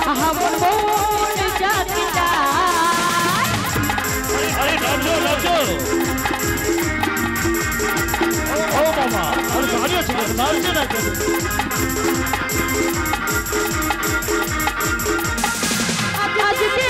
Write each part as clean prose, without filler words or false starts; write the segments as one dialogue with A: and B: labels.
A: আমার মন যাকে
B: আরে নাচো নাচো ও মামা আর দাঁড়িয়ে আছে নাচছে না কেন
A: আজকে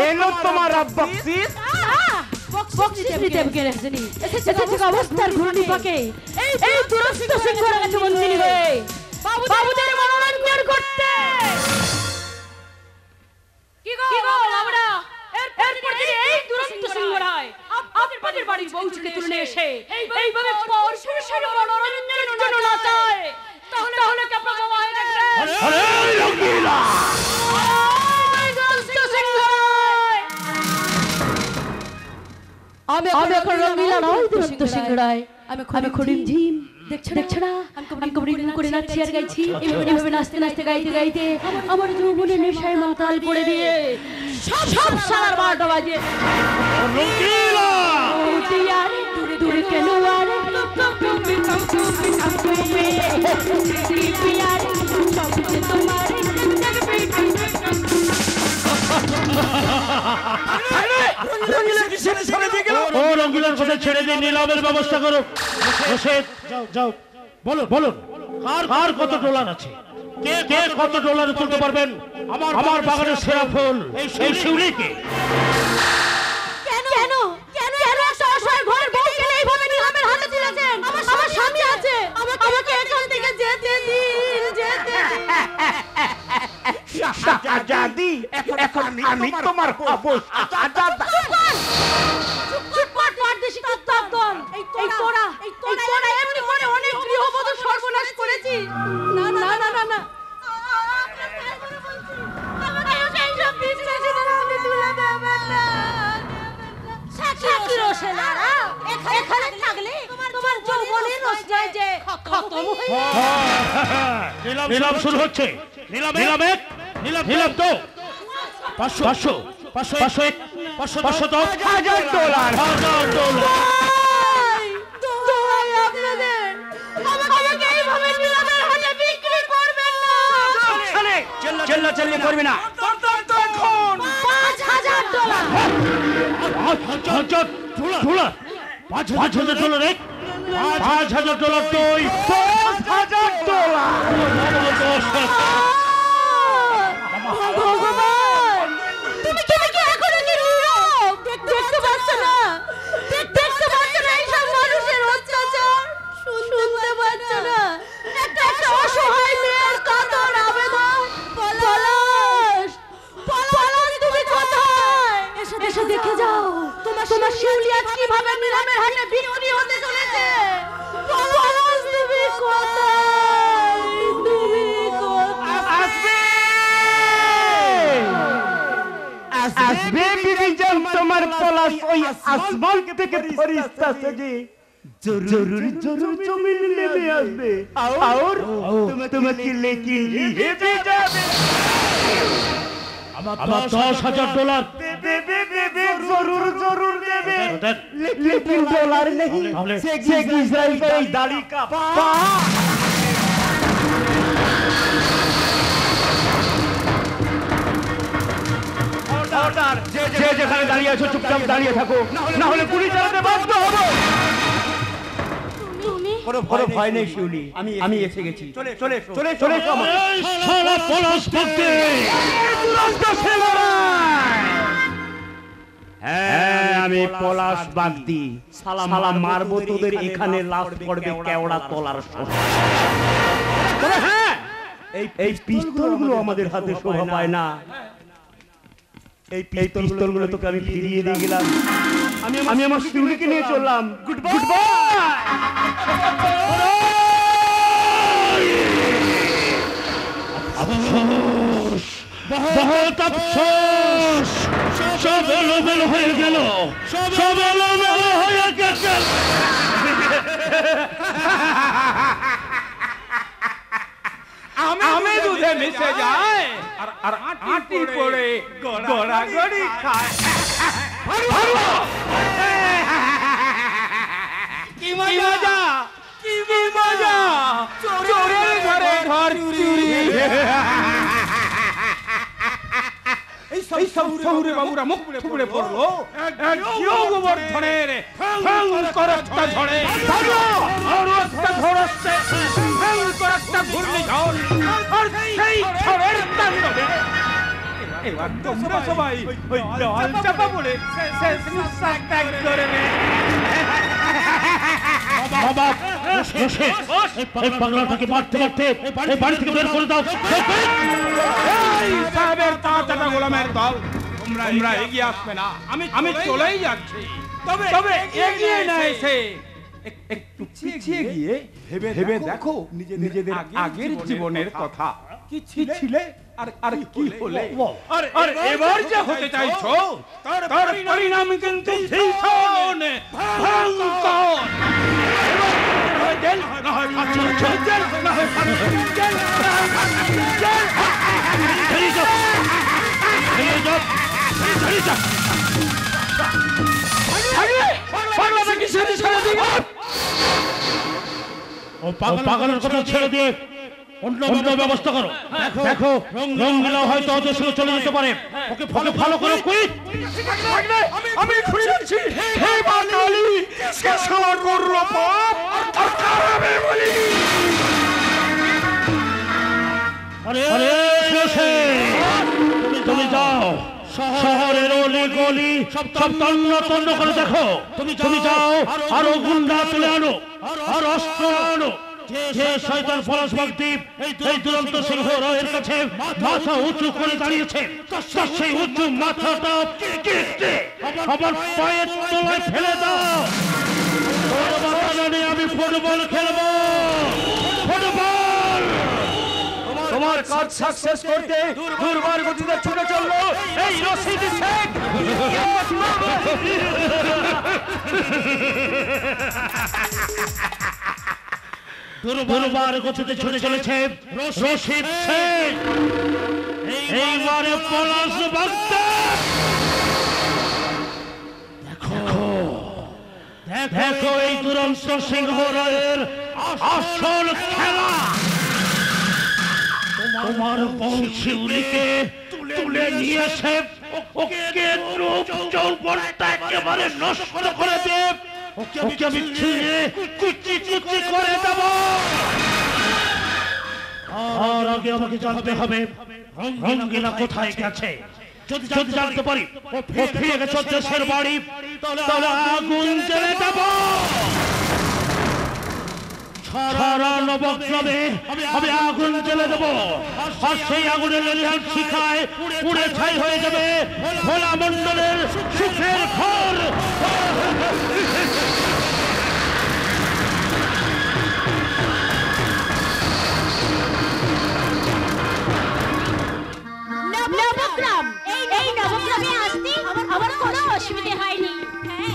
C: এলো তোমার বকশিস
A: বকশিস নিতে গেলে এসেছে অবস্থার ঘূর্ণি পাকে এই দুরন্ত সিংহরা কাছে মন্ত্রী হয়ে বাবুদের মনোরঞ্জন করতে কি গো আমরা এরপর যদি এই দুরন্ত সিংহরা হয় আপনাদের বাড়ির বউকে তুলে এসে এইভাবে পরপুরুষের মনোরঞ্জনের জন্য নাচায় তাহলে কি আপনারা বাবা হয়ে দেখবেন
B: আরে রঙ্গিলা
A: আমি এখন রঙ্গিলা নয় দুরন্ত সিংহরায় আমি খড়িম ঝিম দেখছো না আমি কবরি করে নাচছি আর গাইছি এভাবে নাচতে নাচতে গাইতে গাইতে আমার যৌবনের নেশায় মাতাল পড়ে দিয়ে সব সারার 12টা বাজে
B: রঙ্গিলা
A: উঠিয়ারে দূরে দূরে কেন আর
B: ও রঙ্গিলার কথা ছেড়ে দিয়ে নিলামের ব্যবস্থা করো যাও যাও বলুন কার কত ডলার আছে কে কত ডলার তুলতে পারবেন আমার বাগানের সেরা ফুল এই শিউলিকে
A: কেন একটা অসহায় ঘরের বউকে এইভাবে নিলামের হাতে তুলেছেন আমার স্বামী আছে আমাকে এখান থেকে যেতে দিন
C: শাহজাদি এখন আমি তোমার হবো শাহজাদা
A: পারদেশি কুত্তাদল এই তোরা এমনি করে অনেক গৃহবধূ সর্বনাশ করেছিস না আমাকে এই সব বিশ্বাসী আমি তুলে দেবেন না সাকির হোসেনারা এখানে থাকলে তোমার যৌবনের রোজগার যে খতম হয়ে
B: নিলাম শুরু হচ্ছে নিলাম নিলাম তো 500
C: $1000
A: আমাকে এইভাবে নিলামের হাতে বিক্রি করবেন না
C: চিল্লা করবি না
B: $5,000 $5,000 তুই
A: ভগবান তুমি কি এখনো কি নীরব দেখতে পাচ্ছ না এইসব মানুষের অত্যাচার শুনতে পাচ্ছ না একটা অসহায় মেয়ের কাতর আবেদন পলাশ তুমি কোথায় এসে দেখে যাও তোমার শিউলি আজ কিভাবে নিলামের হাতে বিক্রি হতে চলেছে পলাশ তুমি কোথায়
C: আসবে বিরিজান তোমার পলাশ ওই আসমান থেকে ফেরেশতা সেজে জরুর জমিন নেমে আসবে আর তোমাকে লেকে নিয়ে যাবে
B: আমার $10,000
C: जरूर देवे लेकिन डॉलर नहीं शेख इजराइल का दाढ़ी का অর্ডার যে যেখানে দাঁড়িয়ে আছো চুপচাপ দাঁড়িয়ে থাকো না হলে গুলি চালাতে বাধ্য হব কোনো ভয় নেই শিউলি আমি এসে গেছি চলে
B: শালা পলাশ ভক্তি
C: দুরন্ত ছেলেরা হ্যাঁ আমি পলাশ বাগদি সালা মারবো তোদের এখানে লাশ পড়বে কেওড়া তলার হ্যাঁ এই পিস্তলগুলো আমাদের হাতে শোভা পায় না এই পিস্তলগুলো তোকে আমি ফিরিয়ে দিয়ে গেলাম। আমি আমার শিউলিকে নিয়ে চললাম। Good bye.
B: बहुत अफसोस सब एलोमेलो হয়ে গেল সব এলোমেলো হয়ে গেছে
D: আমি দুধে মিশে যায় আর আটি পড়ে গড়াগড়ি খায় কি মজা কি মজা চোরের ঘরে ঘর চুরি এই সব শহুরে বাবুরা মুখ থুবড়ে পড়লো এক যোগবর্ধনের ভয়ঙ্কর একটা ঝড়ে আর একটা ঝড় আসছে ভয়ঙ্কর একটা ঘূর্ণিঝড় আর সেই ঝড়ের তাণ্ডবে এবার তোমরা সবাই ওই জল চাপা পড়ে শেষ নিঃশ্বাস ত্যাগ করবে
B: বাবা এই পাগলাটাকে মারতে মারতে এই বাড়ি থেকে বের করে দাও
D: এই সাহেবের তাঁতাটা গোলামের দল তোমরা এগিয়ে আসবে না আমি চলেই যাচ্ছি তবে এগিয়ে না এসে একটু পিছিয়ে গিয়ে ভেবে দেখো নিজেদের আগের জীবনের কথা কি ছিলে আর কি হলে আর এবার যা হতে চাইছো তার পরিণাম কিন্তু ভীষণ ভয়ঙ্কর
B: পাগলের কথা ছেড়ে দিয়ে অন্য ব্যবস্থা করো দেখো রঙ্গিলা হয়তো ওদের সঙ্গে চলে যেতে পারে ওকে ভালো করে কুইক
D: আমি খুঁজে যাচ্ছি হে মা কালী কে সালা করলো পাপ আর কারাবে বলি
B: আরে তুমি যাও শহরের অলি গলি সব তন্ন করে দেখো তুমি যাও আরো গুন্ডা তুলে আনো আর অস্ত্র আনো যে শয়তান পলাশ বাগদীপ এই দুরন্ত সিংহ রায়ের কাছে মাথা উঁচু করে দাঁড়িয়েছে সেই উঁচু মাথাটা কেটে আমার পায়ের তলায় ফেলে দাও আমি ফুটবল খেলবো ফুটবল
C: তোমার কাজ সাকসেস করতে দুর্বার গতিতে ছুটে চললো এই রশিদ শেখ
B: দুর্বার গতিতে ছুটে চলেছে রশিদ শেখ এইবারে পলাশ বাগদীপ দেখো এই দুরন্ত সিংহ রায়ের আসল খেলা তোমার বংশীউলিকে তুলে নিয়েছে ওকে রূপ যৌবনটা একেবারে নষ্ট করে দেব ওকে আমি ছিঁড়ে কুচি করে দেব আর আগে আমাকে জানতে হবে রঙ্গিলা কোথায় গেছে যদি জানতে পারি ও ফিরে গেছে দেশের বাড়ি তাহলে আগুন জ্বেলে দেব সারা নবগ্রামে আমি আগুন জ্বেলে দেবো আর সেই আগুনের লেলিহান শিখায় পুড়ে ছাই হয়ে যাবে ভোলা মণ্ডলের সুখের ঘর
A: নবগ্রাম এই নবগ্রামে আসতে আমার কোনো অসুবিধা হয়নি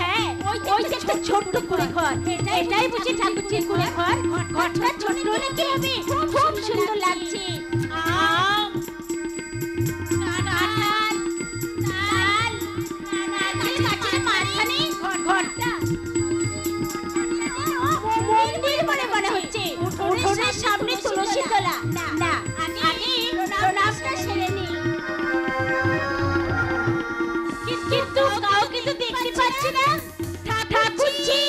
A: হ্যাঁ ওই যে একটা ছোট্ট কুড়ে ঘর এটাই বুঝি ঠাকুরজির কুড়ে ঘর ঘরটা ছোট হলে কি হবে খুব সুন্দর লাগছে সামনে তুলসী তলা না আগে প্রণামটা সেরে নি কিন্তু কাউকে তো দেখতে পাচ্ছি না ঠাকুরজি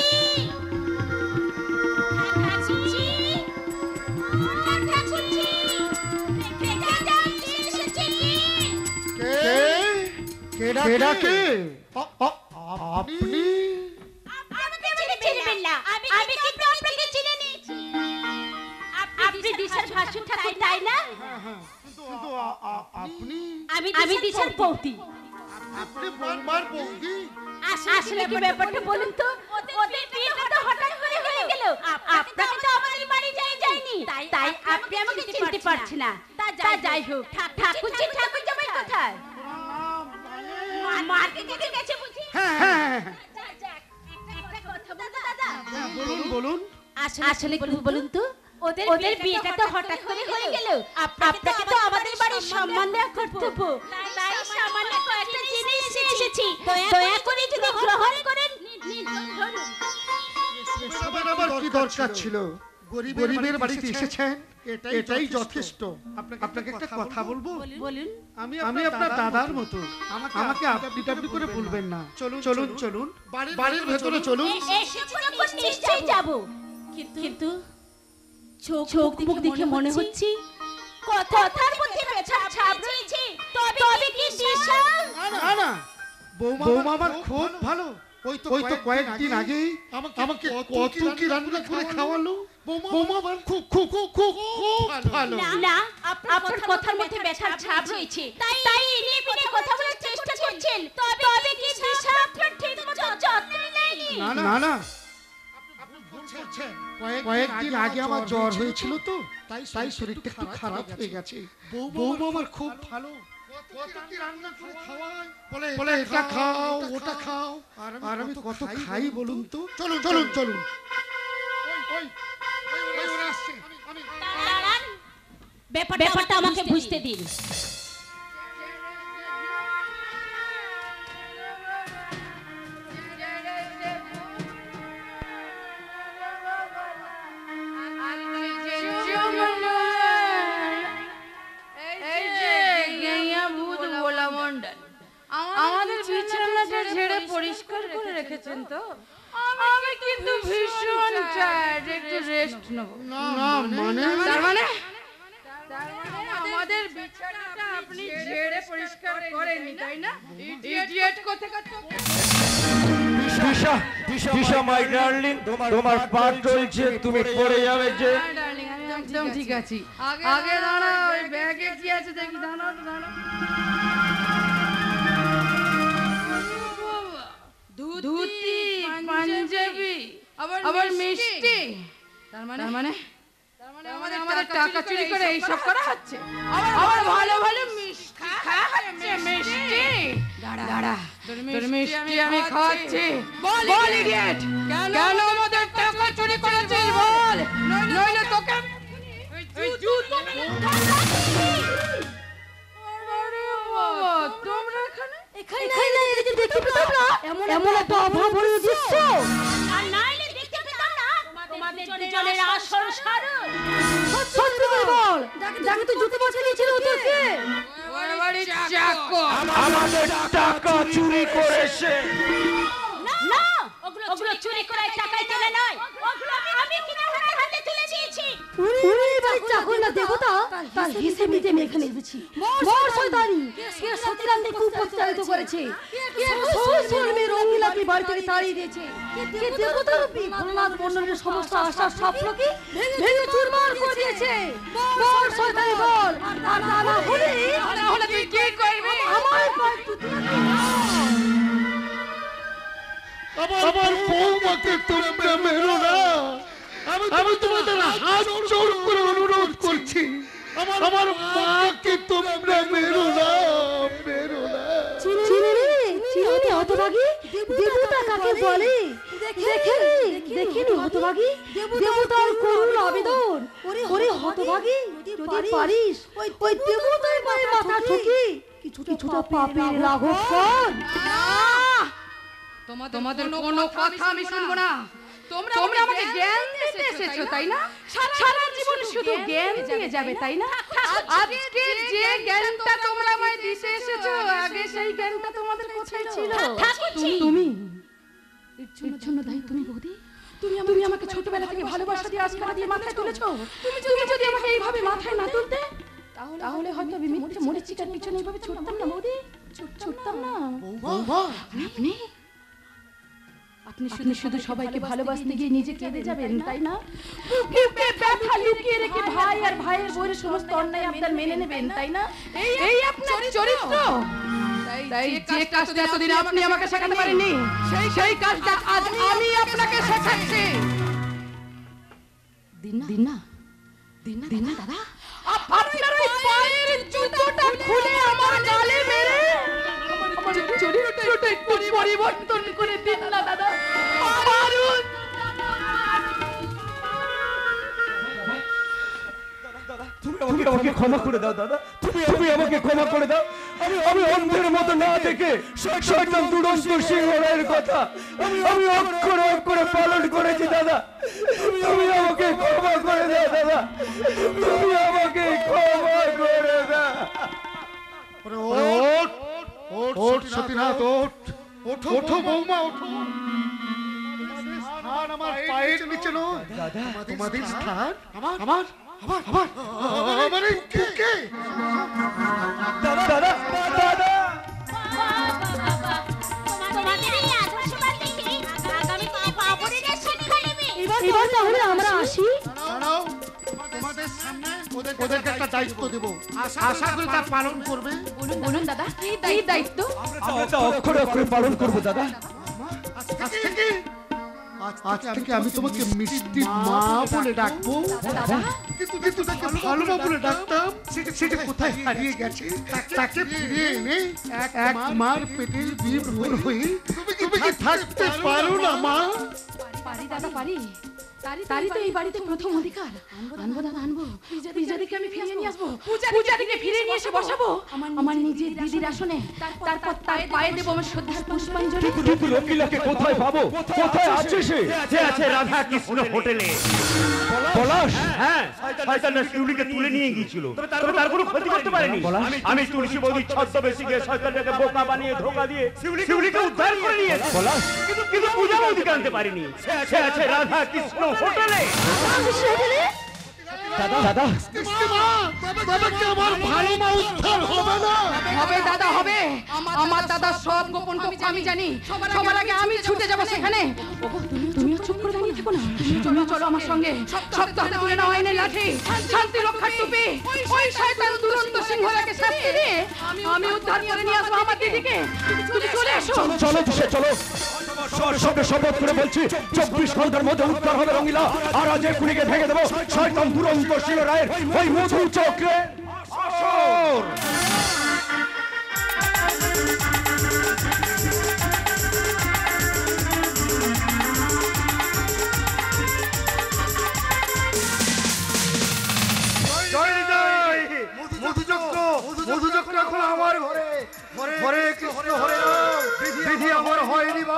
E: কে আপনি
A: আমি কিন্তু আপনাকে চিনে নিয়েছি আপনি দিশার ভাসুর ঠাকুর তাই না
E: আপনি
A: আমি দিশার বৌদি
E: আপনি বৌমার বৌদি?
A: আসলে কি ব্যাপারটা বলুন তো? ওদের বিয়েটা তো হঠাৎ করে হয়ে গেল। আপনাকে তো আমাদের বাড়ি যায়নি, তাই আপনি আমাকে চিনতে পারছেন না। তা যাই হোক, ঠাকুর জামাই কোথায়? মার্কেটে গেছে বুঝি?
C: হ্যাঁ
A: একটা কথা বলতে দাদা।
E: বলুন বলুন।
A: আসলে কি বলুন তো? ওদের বিয়েটা তো হঠাৎ করে হয়ে গেল। আপনাকে তো আমাদের বাড়ির সম্মান দেওয়া কর্তব্য। তাই সামান্য কয়েকটা জিনিস নিয়ে এসেছি। দয়া করে যদি গ্রহণ করেন।
E: এসবের আবার কি দরকার ছিল? গরিবের বাড়িতে এসেছেন, এটাই যথেষ্ট। আপনাকে একটা কথা বলবো?
A: বলুন।
E: আমি আপনার দাদার মতো, আমাকে আপনি টাপনি করে বলবেন না। চলুন চলুন, বাড়ির ভেতরে চলুন।
A: এসেছি যখন নিশ্চয়ই যাব। কিন্তু চোখ মুখ দেখে মনে হচ্ছে কথার মধ্যে পেছার ছাপ রয়েছে। তবে কি দিশা?
E: না বৌমা আমার খুব ভালো। ওই তো কয়েকদিন আগেই আমাকে কত কি রান্না করে খাওয়ালো। বৌমা আমার খুব ভালো।
A: না, আপনার কথার মধ্যে পেছার ছাপ রয়েছে। তাই এনে বিনে কথা বলার চেষ্টা করছেন। তবে কি দিশা আপনার ঠিকমতো যত্ন নেয়নি?
E: না কয়েকদিন আগে আমার জ্বর হয়েছিল তো, তাই শরীরটা একটু খারাপ হয়ে গেছে। বৌমা আমার খুব ভালো। কত কি রান্না করে খাওয়ায়, বলে এটা খাও ওটা খাও, আর আমি কত খাই বলুন তো। চলুন ওই ওরা আসছে।
A: দাঁড়ান, ব্যাপারটা আমাকে বুঝতে দিন।
F: আমাদের বিছানাটা ঝেড়ে পরিষ্কার করে রেখেছেন তো? আমি কিন্তু ভীষণ টায়ার্ড, একটু রেস্ট নেব।
E: না মানে
F: তার মানে আমাদের বিছানাটা আপনি ঝেড়ে পরিষ্কার করেননি, তাই না? ইডিয়েট কোথাকার তো।
B: দিশা মাই ডার্লিং, তোমার পা চলছে, তুমি পড়ে যাবে যে।
F: ডার্লিং, আমি একদম ঠিক আছি। আগে দাঁড়াও, ওই ব্যাগে কি আছে দেখি। দাঁড়াও। ধুতি, পাঞ্জাবি, আবার মিষ্টি। তার মানে আমাদের টাকা চুরি করে এইসব করা হচ্ছে। আবার ভালো মিষ্টি খাওয়া হচ্ছে। মিষ্টি দাঁড়া, তোর মিষ্টি আমি খাওয়াচ্ছি। বল ইডিয়েট, কেন আমাদের টাকা চুরি করেছিস বল, নইলে তোকে ওই জুতো মেরে। আরে বাবা, তোমরা এখানে
A: দেখতে পেতাম না এমন একটা অভাবনীয় দৃশ্য। আর নাইলে দেখতে পেতাম না তোমাদের দুজনের আসল সারণ। সত্যি করে বল, যাকে তুই জুতো বসে দিয়েছিল ওদেরকে?
F: বাড়ি চাকর
B: আমাদের টাকা চুরি করেছে।
A: না, ওগুলো চুরি করে টাকায় কেনা নয়, ওগুলো আমি কিনে ওনার হাতে তুলে দিয়েছি। উনি ভাই চাকর না দেবতা, তার হিসেব নিতে আমি এখানে এসেছি। মোর শয়তানি কে সতীরামকে খুব প্রতারিত করেছে, কে সৌসলমে রঙ্গিলাকে বাড়ি থেকে তাড়িয়ে দিয়েছে, কে দেবতার রূপী ভোলানাথ মণ্ডলের সমস্ত আশা স্বপ্নকে ভেঙে চুরমার করে দিয়েছে। মোর শয়তানি বল, আর না হলে
F: তুই কি করবি?
A: আমার পায়ে তুই
E: আমার বৌমাকে তোমরা মেরো না। আমি তোমাদের হাত জোর করে অনুরোধ করছি, আমার মাকে তোমরা মেরো না।
A: চিনি হতভাগী, দেবতা কাকে বলে দেখিনি হতভাগী, দেবতার করুণ আবেদন। ওরে হতভাগী, যদি পারিস ওই দেবতার পায়ে মাথা ঠুকি কিছুটা পাপের লাঘব কর।
F: তোমাদের কোনো কথা আমি শুনবো না। তোমরা আমাকে জ্ঞান দিতে এসেছো, তাই না? সারা জীবন শুধু জ্ঞান দিয়ে যাবে, তাই না? আজকে যে জ্ঞানটা তোমরা আমায় দিতে এসেছো, আগে সেই জ্ঞানটা তোমাদের কোথায় ছিল?
A: তুমি এর জন্য দায়ী তুমি বৌদি। তুমি আমাকে ছোটবেলা থেকে ভালোবাসা দিয়ে আজকারা দিয়ে মাথায় তুলেছো। তুমি যদি আমাকে এইভাবে মাথায় না তুলতে, তাহলে হয়তো আমি মিথ্যে মরিচিকার পিছনে এইভাবে ছুটতাম না বৌদি, ছুটতাম না। আপনি শুধু সবাইকে ভালোবাসতে গিয়ে নিজে কেঁদে যাবেন, তাই না? বুকে ব্যথা লুকিয়ে রেখে ভাই আর ভাইয়ের বউয়ের সমস্ত অন্যায় আপনার মেনে নেবেন, তাই না?
F: এই আপনার চরিত্র। তাই যে কাজটা এতদিন আপনি আমাকে শেখাতে পারেননি সেই কাজটা আজ আমি আপনাকে শেখাচ্ছি। দিন না দাদা, আপনার ওই পায়ের জুতোটা খুলে আমার গালে মেরে আমার চরিত্রটা একটু পরিবর্তন করে দিন না দাদা। পারুন
C: তুমি আমাকে ক্ষমা করে দাও দাদা, তুমি আমাকে ক্ষমা করে দাও। আমি অন্ধের মতো না দেখে শয়তান দুরন্ত সিংহের কথা আমি অক্ষরে অক্ষরে পালন করেছি দাদা। তুমি আমাকে ক্ষমা করে দাও দাদা, তুমি আমাকে ক্ষমা করে দাও।
E: ওঠ ওঠ ওঠ সতীনাথ, ওঠ ওঠো বৌমা, ওঠো। স্থান আমার পায়ের নিচে নয়, তোমাদের স্থান আমার আমার আমার আমার এই বুকে।
C: দাদা দাদা দাদা
A: এবার তাহলে আমরা আসি।
E: দাঁড়াও, তোমাদের সামনে ওদেরকে একটা দায়িত্ব দেব, আশা করি তা পালন করবে।
F: বলুন দাদা, কি দায়িত্ব?
C: আমরা তো অক্ষরে অক্ষরে পালন করবো দাদা।
E: আজ থেকে আমি তোমাকে মিষ্টি মা বলে ডাকবো, কিন্তু তাকে ভালো মা বলে ডাকতাম, সেটা কোথায় হারিয়ে গেছে। তাকে ফিরিয়ে এনে এক মার পেটের ডিম হয়ে তুমি কি থাকতে পারো না মা?
F: পারি দাদা, পারি। তারই তো এই বাড়িতে প্রথম অধিকার। আনবো দাদা, আনবো। পূজাদিকে আমি ফিরিয়ে নিয়ে আসবো, পূজাদিকে ফিরিয়ে নিয়ে এসে বসাবো আমার নিজের দিদির আসনে। তারপর তার পায়ে দেবো আমার শ্রদ্ধার পুষ্পাঞ্জলি।
C: কিন্তু রকিলাকে কোথায় পাবো? কোথায় আছে সে?
B: আছে রাধা কৃষ্ণ হোটেলে।
C: পলাশ?
B: হ্যাঁ, শয়তান শিউলিকে তুলে নিয়ে গিয়েছিল, তবে তার কোনো ক্ষতি করতে পারেনি। আমি তুলসী বৌদির ছদ্মবেশে গিয়ে শয়তানটাকে বোকা বানিয়ে ধোকা দিয়ে শিউলিকে উদ্ধার করে নিয়ে এসেছি।
C: পলাশ?
B: কিন্তু পূজা বৌদিকে আনতে পারিনি। সে আছে রাধা কৃষ্ণ হোটেলে।
C: দাদা দাদা
E: তবে কি আমার ভালো মা উদ্ধার হবে না?
F: হবে দাদা, হবে। আমার দাদা সব গোপন কথা আমি জানি। সবার আগে আমি ছুটে যাব সেখানে। তুমিও চুপ করে দাঁড়িয়ে থেকো না, তুমিও চলো আমার সঙ্গে। সপ্তাহে তুলে নাও আইনের লাঠি, শান্তি রক্ষার টুপি। ওই শয়তান দুরন্ত সিংহরাকে শাস্তি দিয়ে আমি উদ্ধার করে নিয়ে আসবো আমার দিদিকে। তুমি চলে এসো।
C: চলো সে চলো। সবে শপথ করে বলছি 24 ঘন্টার মধ্যে উদ্ধার হবে রঙিলা, আর আজ এক্ষুনিকে ভেঙে দেবো শয়তান দুরন্ত সিংহ রায়ের ওই মধু চক্রে আসর।
E: মধুচক্র এখন আমার ঘরে, হরে কৃষ্ণ হরে রাম, বিধি আমার হয়নি বা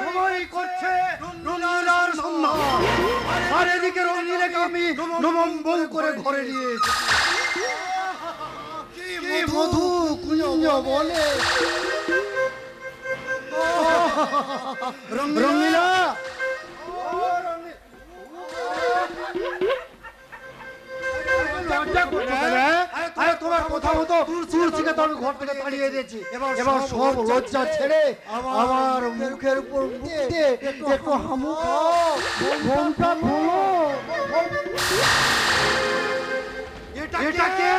E: সময় করছে রঙিলার সন্ধান। আর এদিকে রঙিলাকে আমি নমম্বল করে ঘরে নিয়ে এসেছি। কি মধু কুঞ্জ বলে রঙিলা। তোমার কথা মতো তুলসীকে তো আমি ঘর থেকে তাড়িয়ে দিয়েছি। এবার সব লজ্জা ছেড়ে আমার মুখের উপর একটু হামু খাও, ঘোমটা খোলো। এটা কে?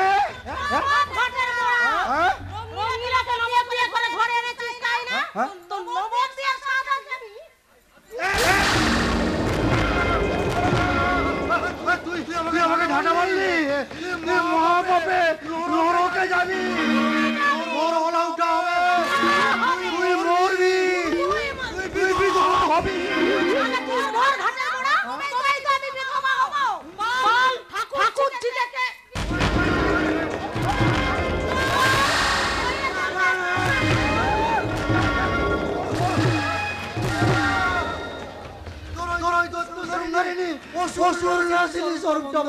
E: তুই আমাকে ঝাঁটা মারলি, মহাপাপে নরকে যাবি, তোর হলা উঠা হবে, তুই মরবি, তুই বিধবা হবি।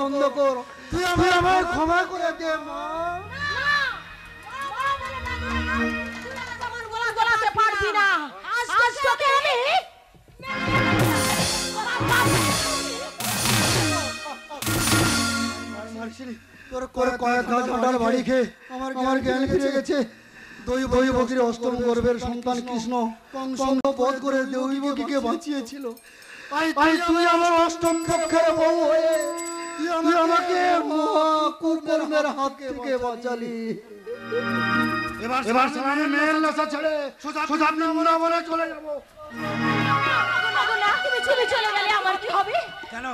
E: বন্ধ কর, তুই আমায় ক্ষমা করে দে মা। তোর কয়েক ঘন্টার বাড়ি খেয়ে আমার জ্ঞান ফিরে গেছে। দৈবী বকির অষ্টম গর্ভের সন্তান কৃষ্ণ কংস বধ করে দৈবকীকে বাঁচিয়েছিল। তুই আমার অষ্টম পক্ষের বউ হয়ে তুই আমাকে কুকর্মের হাত থেকে বাঁচালি। এবার সামনে মেয়ের লাশা ছেড়ে সোজা বৃন্দাবনে চলে যাবো।
A: তুমি চলে গেলে আমার কি হবে?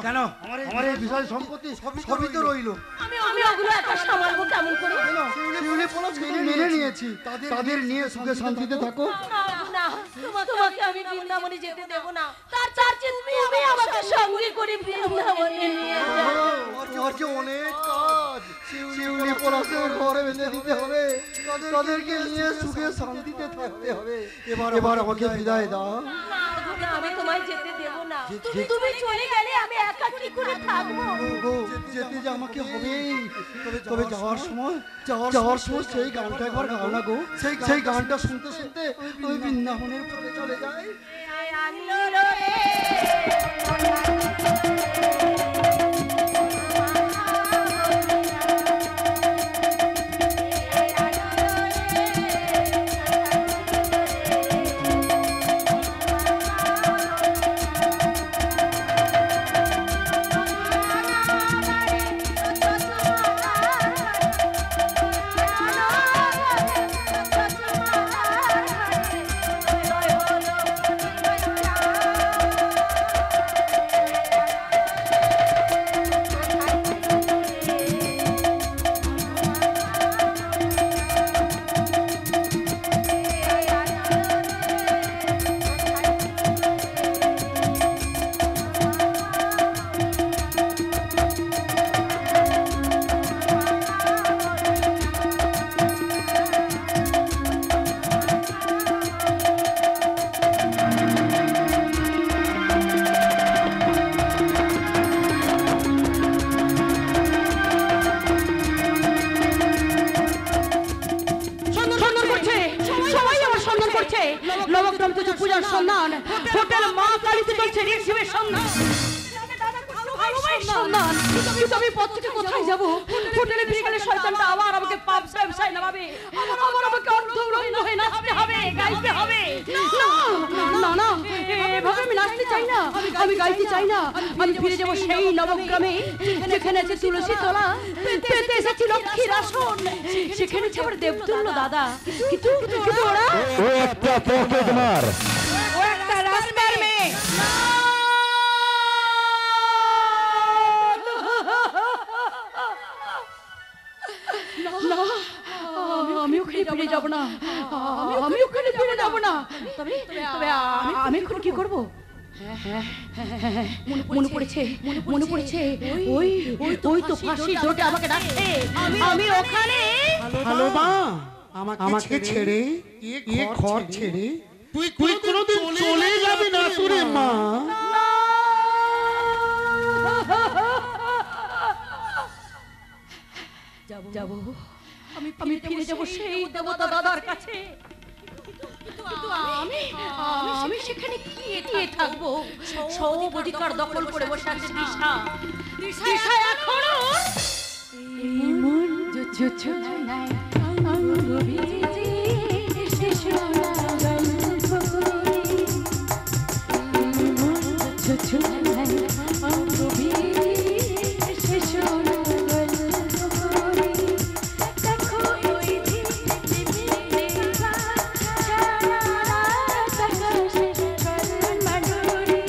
E: কেন আমার এই বিষয় সম্পত্তি সবই তো রইলো।
A: আমি ওগুলো একা সামলাবো কেমন করে?
E: শিউলি পলাশকে মেনে নিয়েছি, তাদের নিয়ে সুখে শান্তিতে থাকো।
A: না, তোমাকে আমি বৃন্দাবনে যেতে দেব না। তার তুমি আমাকে সঙ্গে করে বৃন্দাবনে নিয়ে যাও।
E: তোমার যে অনেক কাজ, শিউলি পলাশের ঘরে বেঁধে দিতে হবে, তাদেরকে নিয়ে সুখে শান্তিতে থাকতে হবে। এবার আমাকে বিদায় দাও।
A: না, আমি তোমায় যেতে দেব না। তুমি চলে গেলে আমি একা কি করে থাকবো?
E: যেতে যে আমাকে হবেই। তবে যাওয়ার সময় সেই গানটা একবার গাও না গো। সেই গানটা শুনতে শুনতে আমি বৃন্দাবনের পথে চলে যাই।
A: নবগ্রাম পুজো পূজার সন্ধান, হোটেল মা কালীতে চলছে ঋষিবের সন্ধান। কিন্তু আমি পথ থেকে কোথায় যাবো? হোটেলে ফিরে গেলে শয়তানটা আবার আমাকে পাপ ব্যবসায় নামাবে, আবার আমাকে অর্ধউলঙ্গ হয়ে নাচতে হবে, গাইতে হবে। না না, এভাবে আমি নাচতে চাই না, আমি গাইতে চাই না। আমি ফিরে যাবো সেই নবগ্রামে যেখানে আছে তুলসী তলা, পেতে এসেছি লক্ষ্মীর আসন, সেখানে আছে আমার দেবতুল্য দাদা। কিন্তু ওরা
B: ও একটা পকেট মার,
F: ও একটা রাস্তার মেয়ে।
A: আমি ওখানে ফিরে যাব না, আমি ওখানে ফিরে যাব না। তবে আমি এখন কি করব? মনে পড়েছে ওই তো ফাঁসি জোটে আমাকে ডাকছে। আমি ওখানে।
E: হ্যালো মা, আমাকে ছেড়ে এ ঘর ছেড়ে তুই কোনোদিন চলে যাবি না তোরে মা।
A: যাব আমি ফিরে যাব সেই দেবতা দাদার কাছে। কিন্তু আমি সেখানে কি থাকবো? সব অধিকার দখল করে বসে আছে দিশা এখনো এই মন জোছনায় অঙ্গ ভিজে শিশোরা গল্প করি, এই মন জোছনায় অঙ্গ ভিজে শিশোরা গল্প করি। দেখো ওই ঝিমঝিমে সারা রাত আকাশে মাধুরী,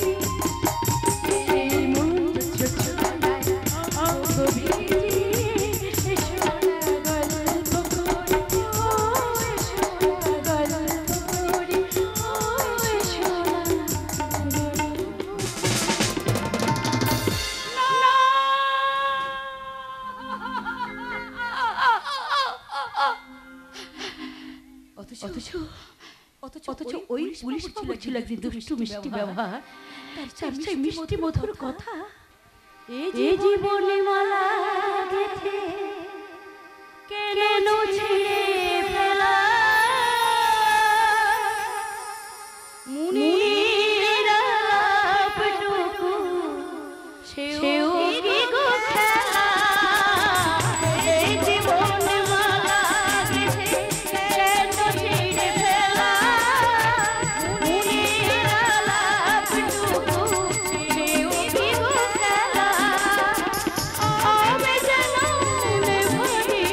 A: এই মন জোছনায় অঙ্গ ভিজে শিশোরা গল্প করি, ও শিশোরা গল্প করি, ও শিশোরা। অথচ ওই পুলিশ বাবু ছিল একদিন দুষ্টু মিষ্টি ব্যবহার, তার সেই মিষ্টি মধুর কথা। এ জীবনে মালা গেথে কেন ছিঁড়ে ফেলা, মুনির আলাপটুকু সেও কি গো খেলা। এই জীবনে মালা গেথে কেন ছিঁড়ে ফেলা, মুনির আলাপটুকু সেও কি গো খেলা। আমি যেন ভরি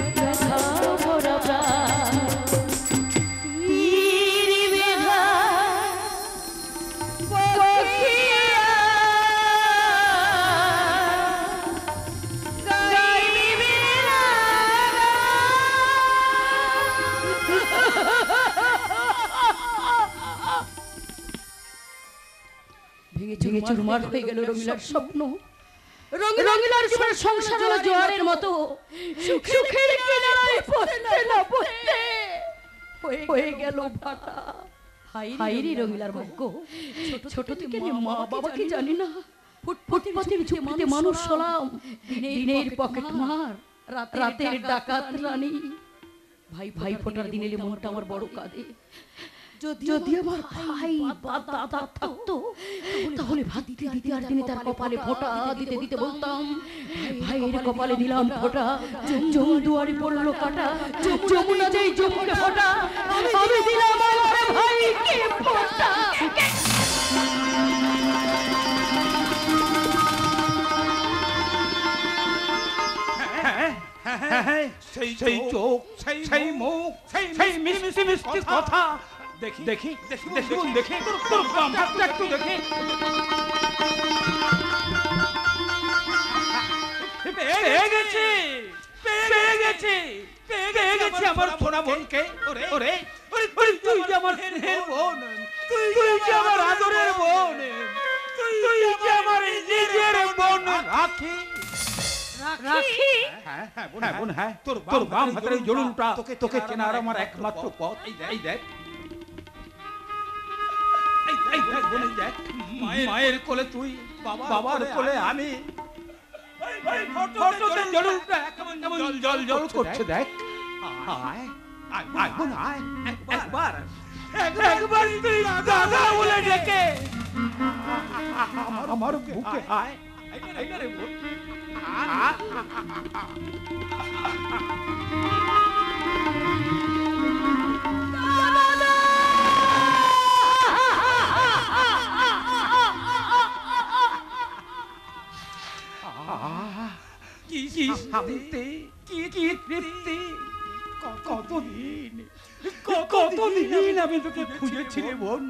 A: কথা ভেঙে চুরমার হয়ে গেল রঙিলার স্বপ্ন। রঙিলার সংসার হলো জোয়ারের মতো সুখের কিনারায় পড়তে না পড়তে হয়ে গেল ভাটা। হাইরে রঙিলার ভাগ্য, ছোট থেকে মা বাবাকে জানি না, ফুটপাতের ঝুঁকিতে মানুষ হলাম, দিনের পকেট মার, রাতের ডাকাত রানী। ভাই ফোটার দিন এলে মনটা আমার বড় কাঁদে। যদি আমার ভাই দাদা থাকতো তাহলে ভাত দিতে আর দিনে তার কপালে ফোঁটা দিতে বলতাম, ভাইয়ের কপালে দিলাম ফোঁটা, জম দুয়ারে পড়লো কাটা, যমুনা যেই যমুনে ফোঁটা, আমি দিলাম আমার ভাইকে ফোঁটা।
D: সেই চোখ, সেই মুখ, সেই মিষ্টি মিষ্টি কথা দেখি দেখি দেখি দেখি তোর বাম হাতটা একটু দেখি। পেয়ে গেছি আমার সোনা বোনকে। ওরে তুই যে আমার স্নেহের বোন, তুই যে আমার আদরের বোন, তুই যে আমার নিজের বোন রাখি। হ্যাঁ বোন, হ্যাঁ তোর বাম হাতের এই জড়ুনটা তোকে চেনার আমার একমাত্র পথ। এই দেখ মায়ের কোলে তুই, বাবার কোলে আমি, জল জল করছে দেখ। একবার তুই দাদা বলে ডেকে আমার বুকে আয়। কি শান্তি, কি তৃপ্তি। কতদিন আমি তোকে খুঁজেছি রে বোন।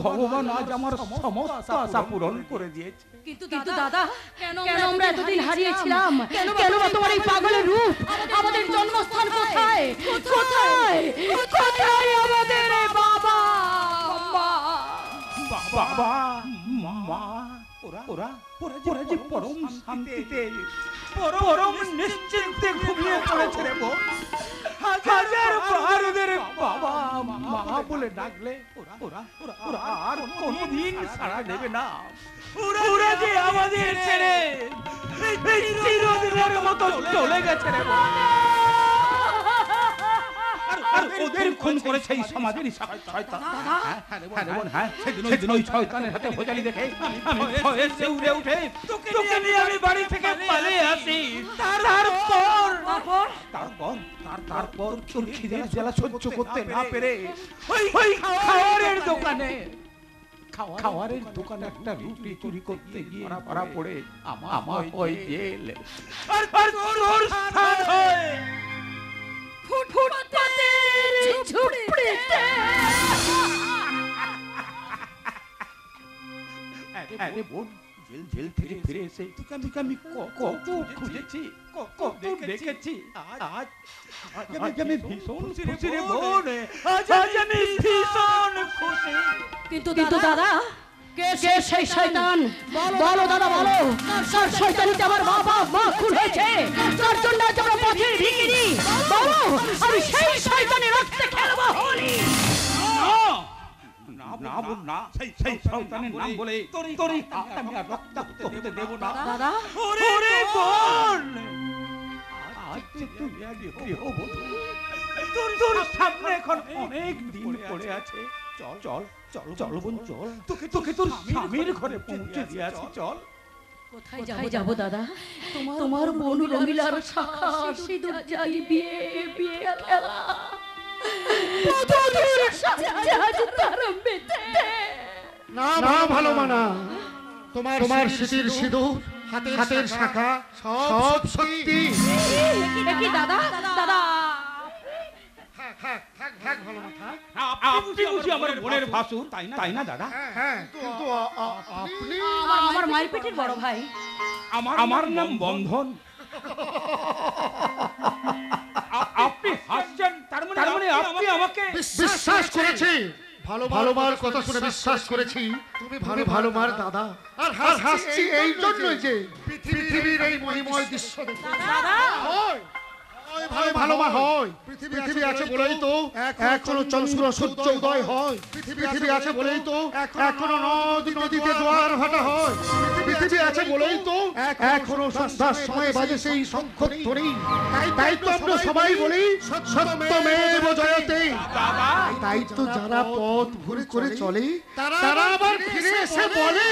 D: ভগবান আজ আমার সমস্ত আশা পূরণ করে দিয়েছে।
A: কিন্তু দাদা, কেন আমরা এতদিন হারিয়েছিলাম? কেন তোমার এই পাগলের রূপ? আমাদের জন্মস্থান কোথায়? কোথায় কোথায় আমাদের বাবা
D: বাবা মা? ওরা যে পরম শান্তিতে, পরম নিশ্চিন্তে ঘুমিয়ে পড়েছে রে বোন। হাজার ভারতের বাবা মা বলে ডাকলে ওরা আর কোনদিন সাড়া দেবে না। ওরা যে আমাদের ছেড়ে চিরদিনের মতো চলে গেছে রে বোন। আর ওদের খুন করেছে এই সমাজের শয়তান। হ্যাঁ সেদিন ওই শয়তানের হাতে ভোজালি দেখে আমি ভয়ে শিউরে উঠে তোকে নিয়ে আমি বাড়ি থেকে পালিয়ে আসি। তারপর তোর খিদের জ্বালা সহ্য করতে না পেরে ওই খাওয়ারের দোকানে একটা রুটি চুরি করতে গিয়ে ধরা পড়ে আমার ওই জেল। আর তোর স্থান হয়
A: ফুটপাতের ঝুপড়িতে।
D: আরে বোন, জেল থেকে ফিরে এসে তোকে আমি কত খুঁজেছি, কত দেখেছি। আজ আমি ভীষণ খুশি রে বোন, আজ আমি ভীষণ খুশি।
A: কিন্তু দাদা, কে সেই শয়তান? বলো দাদা, বলো। কার শয়তানিতে আমার বাবা মা খুন হয়েছে? কার জন্য আজ আমরা পথের ভিখারি? বলো, আমি সেই শয়তানের রক্তে খেলবো হোলি।
D: না বোন না, সেই শয়তানের নাম বলে তোরই হাত আমি আর রক্তাক্ত হতে দেব না।
A: দাদা,
D: ওরে বোন, আজ যে তুই গৃহবধূ, তোর সামনে এখন অনেক দিন পড়ে আছে। চল বোন, চল। তোকে তোর স্বামীর ঘরে পৌঁছে দিয়ে আসি। চল।
A: কোথায় যাবো দাদা? তোমার বোন রঙিলার শাখা সিঁদুর জালি বিয়ে খেলা, বধূর সাজে আজ তার মেতে।
E: না ভালো মানা, তোমার স্মৃতির সিঁদুর, হাতের শাখা সব সত্যি।
A: কি দাদা?
E: থাক ভালো না, থাক।
D: আপনি বুঝি আমার বোনের ভাসুর, তাই না দাদা?
E: হ্যাঁ, কিন্তু আপনি
A: আমার মায়ের পেটের বড় ভাই।
D: আমার নাম বন্ধন। আপনি হাসছেন, তার মানে আপনি আমাকে
E: বিশ্বাস করেছি। ভালোবার কথা শুনে বিশ্বাস করেছি তুমি ভালো মার দাদা। আর হাসছি এই জন্যই যে পৃথিবীর এই মহিময় দৃশ্য দেখে। হয় ভালো মা হয়। পৃথিবী আছে বলেই তো এখনো চন্দ্র সূর্য উদয় হয়। পৃথিবী আছে বলেই তো এখনো নদীতে জোয়ার ভাটা হয়। পৃথিবী আছে বলেই তো এখনো সন্ধ্যার সময় বাজে সেই শঙ্খধ্বনি। তাই তো আমরা সবাই বলি সত্যমেব জয়তে। তাই তো যারা পথ ভুল করে চলে তারা আবার ফিরে এসে বলে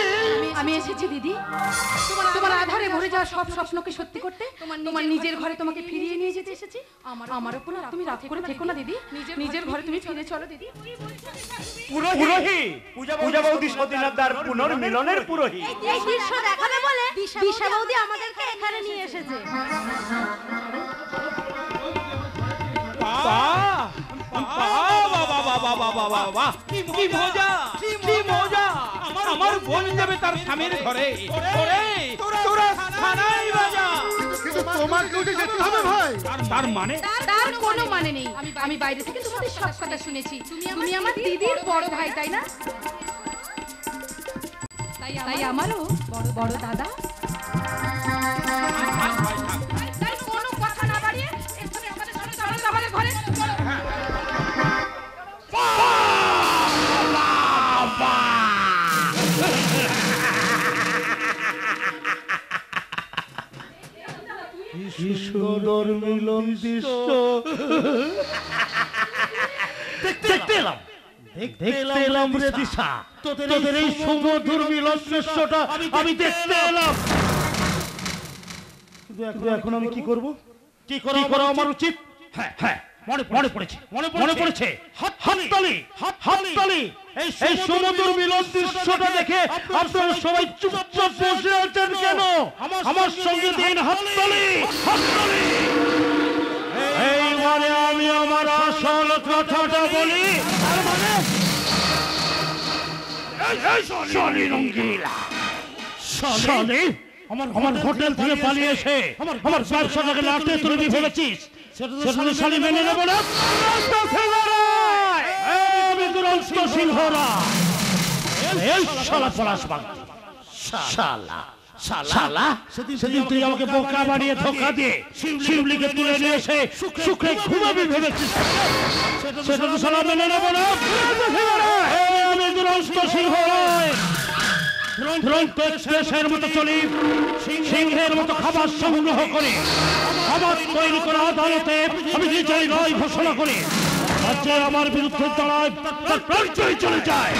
F: আমি এসেছি দিদি তোমার আধারে ভরে যাওয়া সব স্বপ্নকে সত্যি করতে। তোমার নিজের ঘরে তোমাকে ফিরিয়ে নিয়ে যেতে এসেছি। আমার উপর তুমি রাত করে থেকো না দিদি। নিজের ঘরে তুমি ফিরে চলো দিদি।
C: পুরোহিত পূজা বৌদি সতীনাথদার পুনর্মিলনের পুরোহিত।
A: এই দৃশ্য দেখাবে বলে দিশা বৌদি আমাদেরকে এখানে নিয়ে এসেছে।
D: আমার বোন যাবে তার স্বামীর ঘরে। তোরা থানায় বাজা।
E: কিন্তু তোমাকেও যে যেতে হবে ভাই।
D: তার মানে
F: তার কোনো মানে নেই। আমি বাইরে থেকে তোমাদের সব কথা শুনেছি। তুমি আমার দিদির বড় ভাই তাই না? তাই আমারও বড় দাদা। তাই কোনো কথা না বাড়িয়ে এক্ষুনি আমাদের সাথে চলো আমাদের ঘরে।
B: কি সুন্দর মিলন দৃশ্য দেখতে এলাম রে দিশা। তোদের এই সুমধুর মিলন দৃশ্যটা আমি দেখতে এলাম। কিন্তু এখন আমি কি করব? কি করা আমার উচিত? হ্যাঁ মনে পড়েছে হাততালি। এই সুমধুর মিলন দৃশ্যটা দেখে আপনারা সবাই চুপচাপ বসে আছেন কেন? আমার সঙ্গে দিন হাততালি। এইবারে আমি আমার আসল কথাটা বলি। তার মানে আমার হোটেল থেকে পালিয়ে এসে আমার ব্যবসাটাকে লাটে তুলে ভেবেছিস? সেটা শালি মেনে নেব না। আমি দুরন্ত সিংহরা। এই শালা পলাশবাগ শালা সেদিন তুই আমাকে বোকা বানিয়ে ধোকা দিয়ে শিউলিকে তুলে নিয়ে এসে সুখে ঘুমাবি ভেবেছিস? সেটা তো শালা মেনে নেব না। আমি দুরন্ত সিংহরায় দুরন্ত এক্সপ্রেসের মতো চলি, সিংহের মতো খাবার সংগ্রহ করে আমার তৈরি করা আদালতে আমি নিজেই রায় ঘোষণা করি। রাজ্যে আমার বিরুদ্ধে দাঁড়ায় তার প্রাঞ্চয় চলে যায়।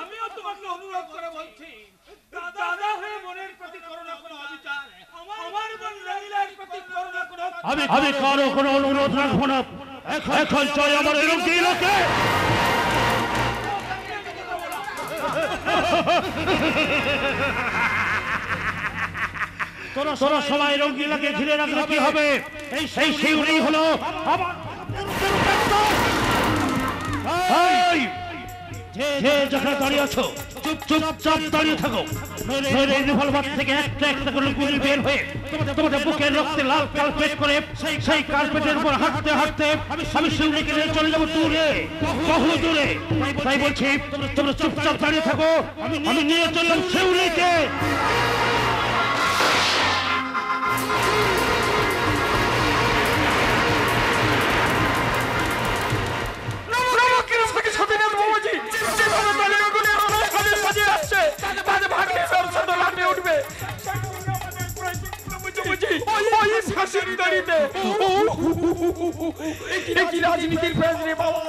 D: আমিও তোমাকে অনুরোধ করে বলছি, দাদা হয়ে বোনের প্রতি করো না কোনো অবিচার। আমার বোন রহিলার প্রতি করো না কোনো।
B: আমি কারো কোনো অনুরোধ রাখবো না। এখন চাই আমার রঙ্গিলাকে। তোরা সবাই রঙ্গিলাকে ঘিরে রাখলে কি হবে? এই শিউলি হলো আমার যে যেখানে দাঁড়িয়ে আছো চুপচাপ দাঁড়িয়ে থাকো। রিভলভার থেকে একটা করে গুলি বের হয়ে তোমাদের বুকের রক্তে লাল কার্পেট করে সেই কার্পেটের উপর হাঁটতে হাঁটতে আমি শিউলিকে নিয়ে চলে যাবো দূরে, বহু দূরে। তাই বলছি তোমরা চুপচাপ দাঁড়িয়ে থাকো। আমি নিয়ে চললাম শিউলিকে।
D: রাজনীতির ফেসলে বাবা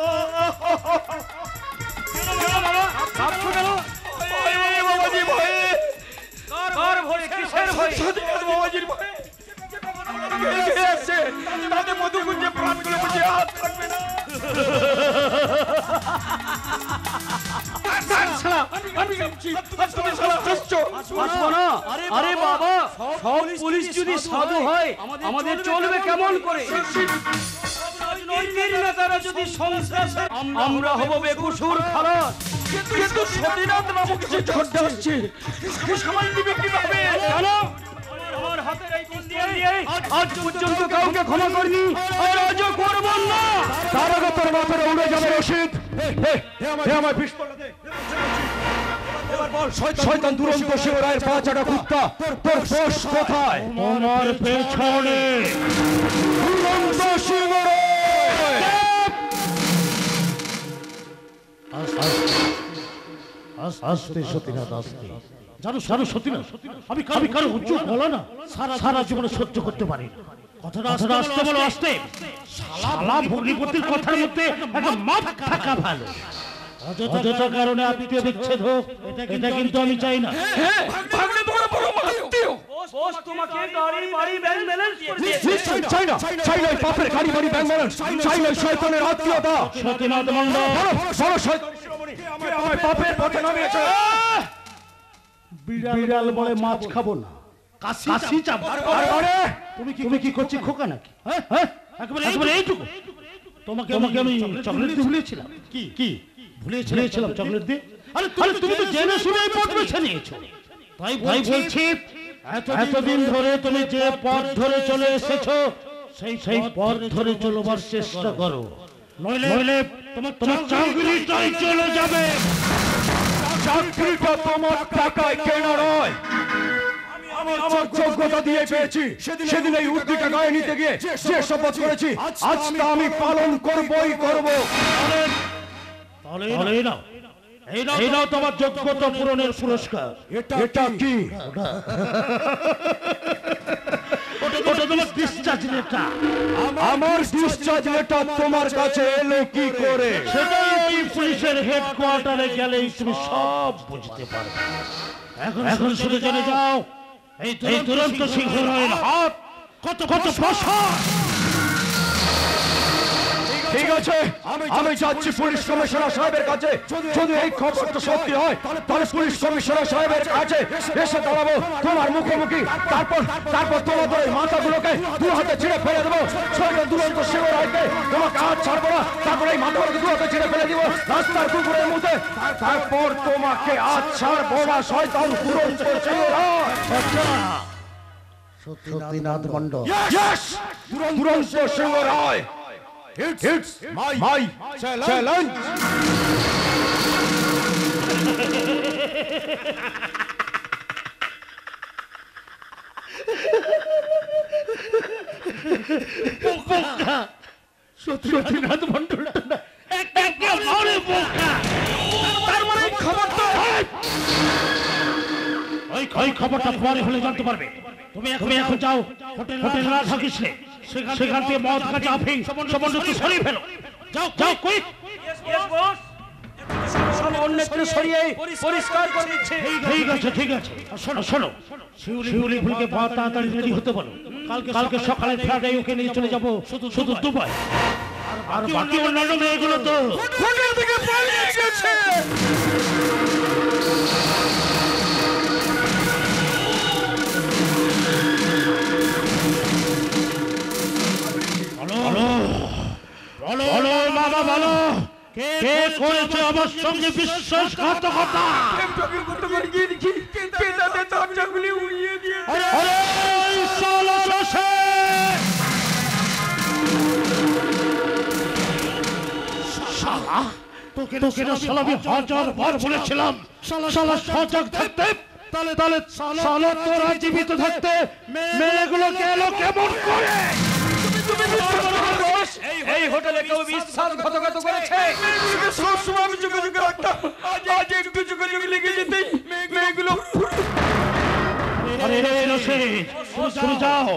D: তাদের মধুকুঞ্জে প্রাণগুলো বুঝে হাত থাকবে না। আমি তুমি শালা হাসছো।
C: আসবো না। আরে বাবা, সব পুলিশ যদি সাধু হয় আমাদের চলবে কেমন করে? রাজনৈতিক নেতারা যদি সংস্কার, আমরা হব বেকসুর খালাস। কিন্তু সতীনাথ নামক কিছু ঝড়টা আসছে, সামাল দিবে কিভাবে? জানো, আমার হাতের এই বন্দী আজ পর্যন্ত কাউকে ক্ষমা করিনি, আজও করব না।
B: তার আগে তোর মাথায় উড়ে যাবে রশিদ। আমার পিস্তলটা দে।
C: শয়তান দুরন্ত সিংহ রায়ের পা চাটা কুত্তা, তোর পোষ কোথায়?
B: তোমার পেছনে
C: দুরন্ত সিংহ রায়।
B: আস্তে সতীনাথ আস্তে। জানো সতীনাথ, আমি কারো উচ্চ বলো না সারা জীবনে সহ্য করতে পারি না। কথাটা আসতে বলো, আসতে। শালা ভগ্নিপতির কথার মধ্যে একটা মাপ থাকা ভালো। অযথা কারণে আত্মীয় বিচ্ছেদ হোক, এটা কিন্তু আমি চাই না।
C: ভাগ্নে তোমার বড় আত্মীয়। বস তোমাকে গাড়ি বাড়ি ব্যাংক ব্যালেন্স নিশ্চয় চাই না। চাই না পাপের গাড়ি বাড়ি ব্যাংক ব্যালেন্স। চাই না শয়তানের আত্মীয়তা।
B: সতীনাথ মণ্ডল
C: বড় শয়তান আমার পাপের পথে নামিয়েছে।
B: বিড়াল বলে মাছ খাবো না, কাশি চাবো। তুমি কি করছি খোকা নাকি? হ্যাঁ, একেবারে এইটুকু। তোমাকে আমি চকলেট দিয়ে ভুলিয়েছিলাম। কি ভুলিয়েছিলাম চকলেট দিয়ে? আরে তুমি তো জেনে শুনে এই পথ বেছে নিয়েছো। তাই বলছি, এতদিন ধরে তুমি যে পথ ধরে চলে এসেছো সেই পথ ধরে চলবার চেষ্টা করো, নইলে তোমার চাকরিটাই চলে যাবে।
C: চাকরিটা তোমার টাকায় কেনা নয়, আমি আমার যোগ্যতা দিয়ে পেয়েছি। সেদিন এই উদ্দিকে গায়ে নিতে গিয়ে যে শপথ করেছি, আজ তা আমি পালন করবই করব।
B: তাহলে এই নাও তোমার যোগ্যতা পূরণের পুরস্কার।
C: এটা কি?
B: ওটা তোমার ডিসচার্জ লেটার।
C: আমার ডিসচার্জ লেটার তোমার কাছে এলো কি করে?
B: সেটা এই পুলিশের হেডকোয়ার্টারে গেলেই তুমি সব বুঝতে পারবে। এখন শুধু জেনে যাও, এই দুরন্ত সিংহ রায়ের হাত কত প্রসার।
C: ঠিক আছে, আমি যাচ্ছি পুলিশ কমিশনার সাহেবের কাছে। যদি এই খবরটা সত্যি হয় তাহলে পুলিশ কমিশনার সাহেবের কাছে এসে দাঁড়াবো তোমার মুখোমুখি। তারপর তোমাদের এই মাথাগুলোকে দু হাতে ছিঁড়ে ফেলে দেবো। শয়তান দুরন্ত সিংহ রায়কে তোমাকে আজ ছাড়বো না। তারপর এই মাথাগুলোকে দু হাতে ছিঁড়ে ফেলে দিব রাস্তার কুকুরের মধ্যে। তারপর তোমাকে আজ ছাড়বো না শয়তান দুরন্ত সিংহ রায়।
B: সতীনাথ মণ্ডল।
C: Yes! দুরন্ত সিংহ রায়। It's my challenge.
B: সতীনাথ মণ্ডল একেবারে বোকা। তার মানে ওই খবরটা পরে হলে জানতে পারবে। তুমি এখন যাও, হোটেল না থাকিস নে, সেখান থেকে মদ কাঁচা আফিং সম্বন্ধ সরিয়ে ফেলো। যাও কুইক। ঠিক আছে। শোনো, শিউলি ফুলকে তাড়াতাড়ি রেডি হতে বলো। কালকে সকালে ফ্লাইটে ওকে নিয়ে চলে যাবো শুধু দুবাই। আর বাকি অন্যান্য মেয়েগুলো তো
C: হোটেল থেকে পালিয়ে গেছে।
B: বলো মামা, বলো কে করেছে আমার সঙ্গে বিশ্বাসঘাতকতা? তোকে না শালা আমি 1000 বার বলেছিলাম শালা সজাগ থাকতে। তাহলে শালা তোরা জীবিত থাকতে মেয়েগুলো গেল কেমন করে?
C: এই হোটেলে কেউ বিশ্বাসঘাতকতা করেছে? সবসময় আমি যুগে রাখতাম, আজ একটু যুগে লেগে যেতেই মেয়েগুলো।
B: আরে রশিদ, তুমি যাও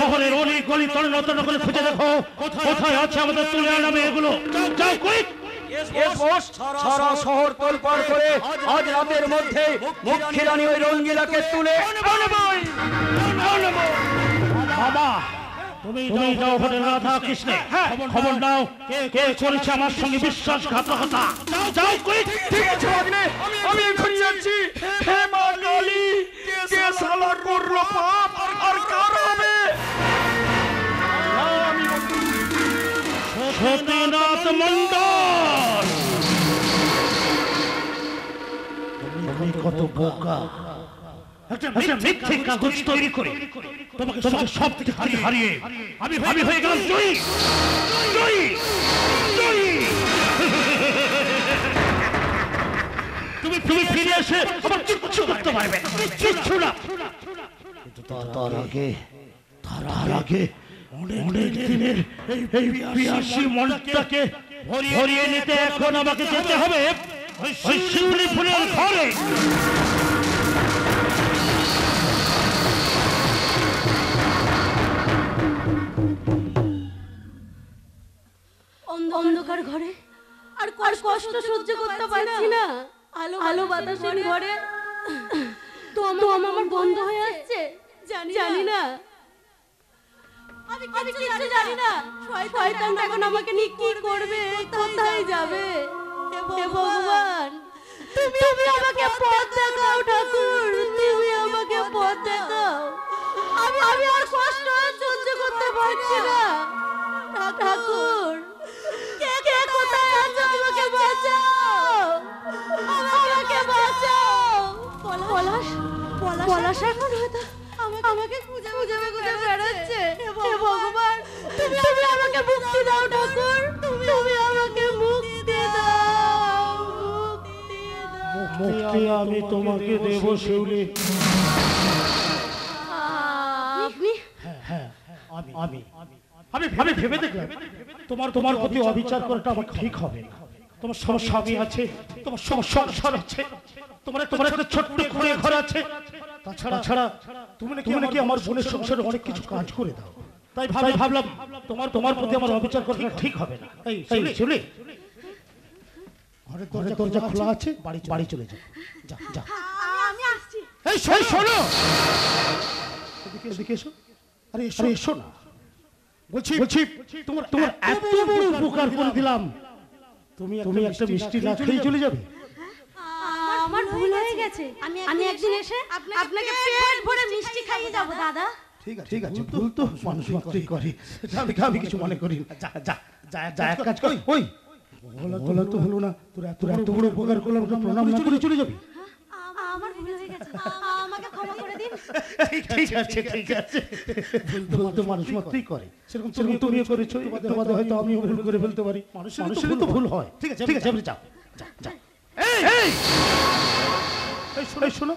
B: শহরের অলি গলি তন্ন করে খুঁজে দেখো কোথায় আছে আমাদের তুলে আনা মেয়েগুলো। যাও কুইক।
C: সারা শহর তোলপাড় করে আজ রাতের মধ্যে মুখ্য রানী ওই রঙ্গিলাকে তুলে
B: বাবা, তুমি যাও হোটেল রাধা কৃষ্ণে, খবর নাও কে করেছে আমার সঙ্গে বিশ্বাসঘাতকতা। যাও কুইক।
D: ঠিক আছে ভাগ্নে, আমি এখনই যাচ্ছি। হে মা কালী, কে শালা করলো পাপ আর কার হবে?
B: সতীনাথ মণ্ডল, তুমি কত বোকা! একটা মিথ্যে কাগজ তৈরি করে তোমাকে সব থেকে হারিয়ে আমি হয়ে গেলাম জয়ী। তুমি ফিরে এসে আবার কিচ্ছু করতে পারবে না, কিচ্ছু না। কিন্তু তার আগে অনেক দিনের এই পিয়াসী মনটাকে ভরিয়ে নিতে এখন আমাকে যেতে হবে ওই শিউলি ফুলের ঘরে।
A: অন্ধকার ঘরে আর কষ্ট সহ্য করতে পারছি না। আলো বাতাসের ঘরে তো আমার বন্ধ হয়ে আসছে। জানি না, আমি কিছু জানি না। শয়তান এখন আমাকে নিয়ে কি করবে, কোথায় যাবে? হে ভগবান, তুমি আমাকে পথ দেখাও ঠাকুর, তুমি আমাকে পথ দেখাও। আমি আর কষ্ট সহ্য করতে পারছি না ঠাকুর। কে কোথায় আছো? আমাকে বাঁচাও, আমাকে বাঁচাও। পলাশ এখন হয়তো আমাকে খুঁজে বেড়াচ্ছে। হে ভগবান, তুমি আমাকে মুক্তি দাও ঠাকুর, তুমি আমাকে মুক্তি দাও।
B: মুক্তি আমি তোমাকে দেব শিউলি। আমি ভেবে দেখলাম তোমার প্রতি অবিচার করাটা আমার ঠিক হবে না। তোমার স্বামী আছে, তোমার সংসার আছে, তোমার একটা ছোট্ট খুঁড়ে ঘর আছে। তাছাড়া তুমি নাকি আমার বোনের সংসারে অনেক কিছু কাজ করে দাও। তাই ভাবলাম তোমার প্রতি আমার অবিচার করাটা ঠিক হবে না। এই শিউলি, ঘরের দরজা খোলা আছে, বাড়ি চলে যাও। যা।
A: আমি আসছি।
B: এই শোনো, এদিকে এসো। আরে এসো না, বলছি তোমার এত বড় উপকার করে দিলাম, তুমি একটা মিষ্টি না খেয়ে চলে যাবে?
A: আমার ভুল হয়ে গেছে। আমি একদিন এসে আপনাকে পেট ভরে মিষ্টি খাইয়ে যাব দাদা।
B: ঠিক আছে, ভুল তো মানুষ মাত্রই করে, আমি কিছু মনে করি না। যা এক কাজ করি, ওই বলা তো হলো না, তোর এত বড় উপকার করলাম, প্রণাম না করে চলে যাবি?
A: আমার ভুল হয়ে গেছে, আমাকে ক্ষমা করে দিন।
B: ঠিক আছে, ভুল তো মানুষ মাত্রই করে, সেরকম তুমিও করেছো, তোমাদের হয়তো আমিও ভুল করে ফেলতে পারি। মানুষের তো ভুল হয়। ঠিক আছে, আপনি যাও। এই শোনো,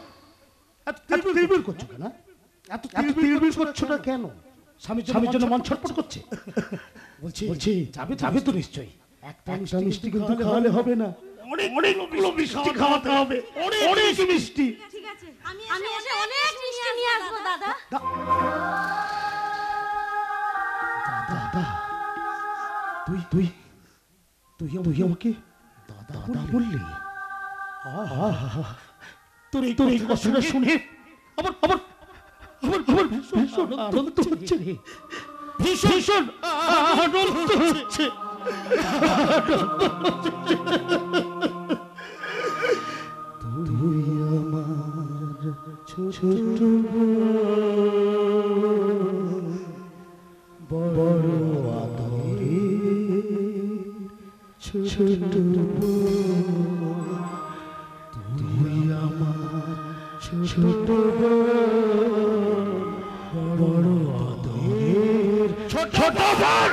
B: এত তিলবিল করছো কেন? এত তিলবিল করছো না কেন? স্বামীর জন্য মন ছটফট করছে। বলছি যাবে তো নিশ্চয়ই। একটা মিষ্টি কিন্তু খাওয়ালে হবে না, অনেকগুলো মিষ্টি খাওয়াতে হবে, অনেক মিষ্টি।
A: ঠিক আছে, আমি এসে অনেক মিষ্টি নিয়ে আসবো দাদা।
B: দাদা, তুই আমাকে দাদা বললি? তোর এই কথাটা শুনে আমার ভীষণ আনন্দ হচ্ছে রে, ভীষণ আনন্দ হচ্ছে। তুই আমার ছোট বড় আদরে ছোট, তুই আমার ছোট বড় আদরের ছোট বোন।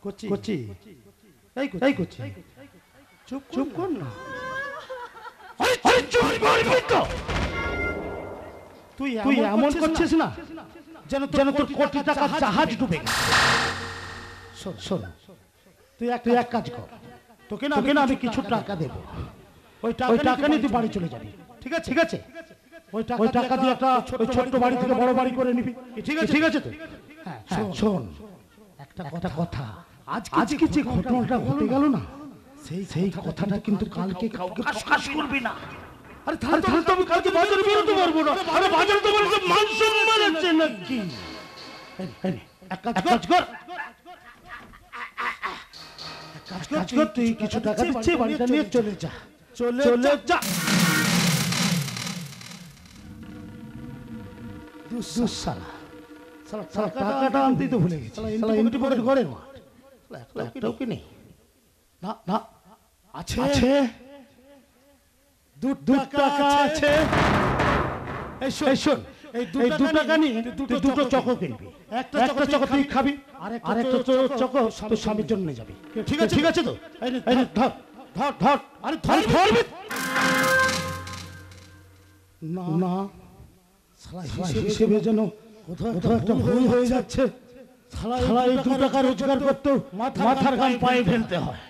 B: করছি এই করছি চুপ কর না। আরে চুপ কর। তুই এমন করছিস না যেন তোর কোটি টাকা জাহাজ ডুবে গেছে। শোন তুই এক কাজ কর, তোকে না আমি কিছু টাকা দেবো, ওই টাকা নিয়ে তুই বাড়ি চলে যাবি। ঠিক আছে ওই টাকা দিয়ে একটা ওই ছোট্ট বাড়ি থেকে বড় বাড়ি করে নিবি। ঠিক আছে তো? হ্যাঁ শোন একটা কথা, আজকে যে ঘটনাটা ঘটে গেল না, সেই কথাটা কিন্তু কালকে কাউকে প্রকাশ করবি না। আরে তাহলে তো আমি কালকে বাজারে বেরোতে পারবো না। আরে বাজারে তো বলে মান সম্মান আছে নাকি? এক কাজ কর, তুই কিছু টাকা দিচ্ছি, বাড়িটা নিয়ে চলে যা। দুঃসালা টাকাটা আনতেই তো ভুলে গেছি। এন্ট্রি পকেট করে একটাও কি নেই? না আছে, দু টাকা আছে। এই শোন, এই 2 টাকা নিয়ে দুটো চকো কিনবি। একটা চকো তুই খাবি, আর একটা চকো তোর স্বামীর জন্য নিয়ে যাবি। ঠিক আছে তো? এই ধর। আরে ধরবি না, হিসেবে যেন কোথাও একটা ভুল হয়ে যাচ্ছে। শালা এই 2 টাকা রোজগার করতে মাথার ঘাম পায়ে ফেলতে হয়।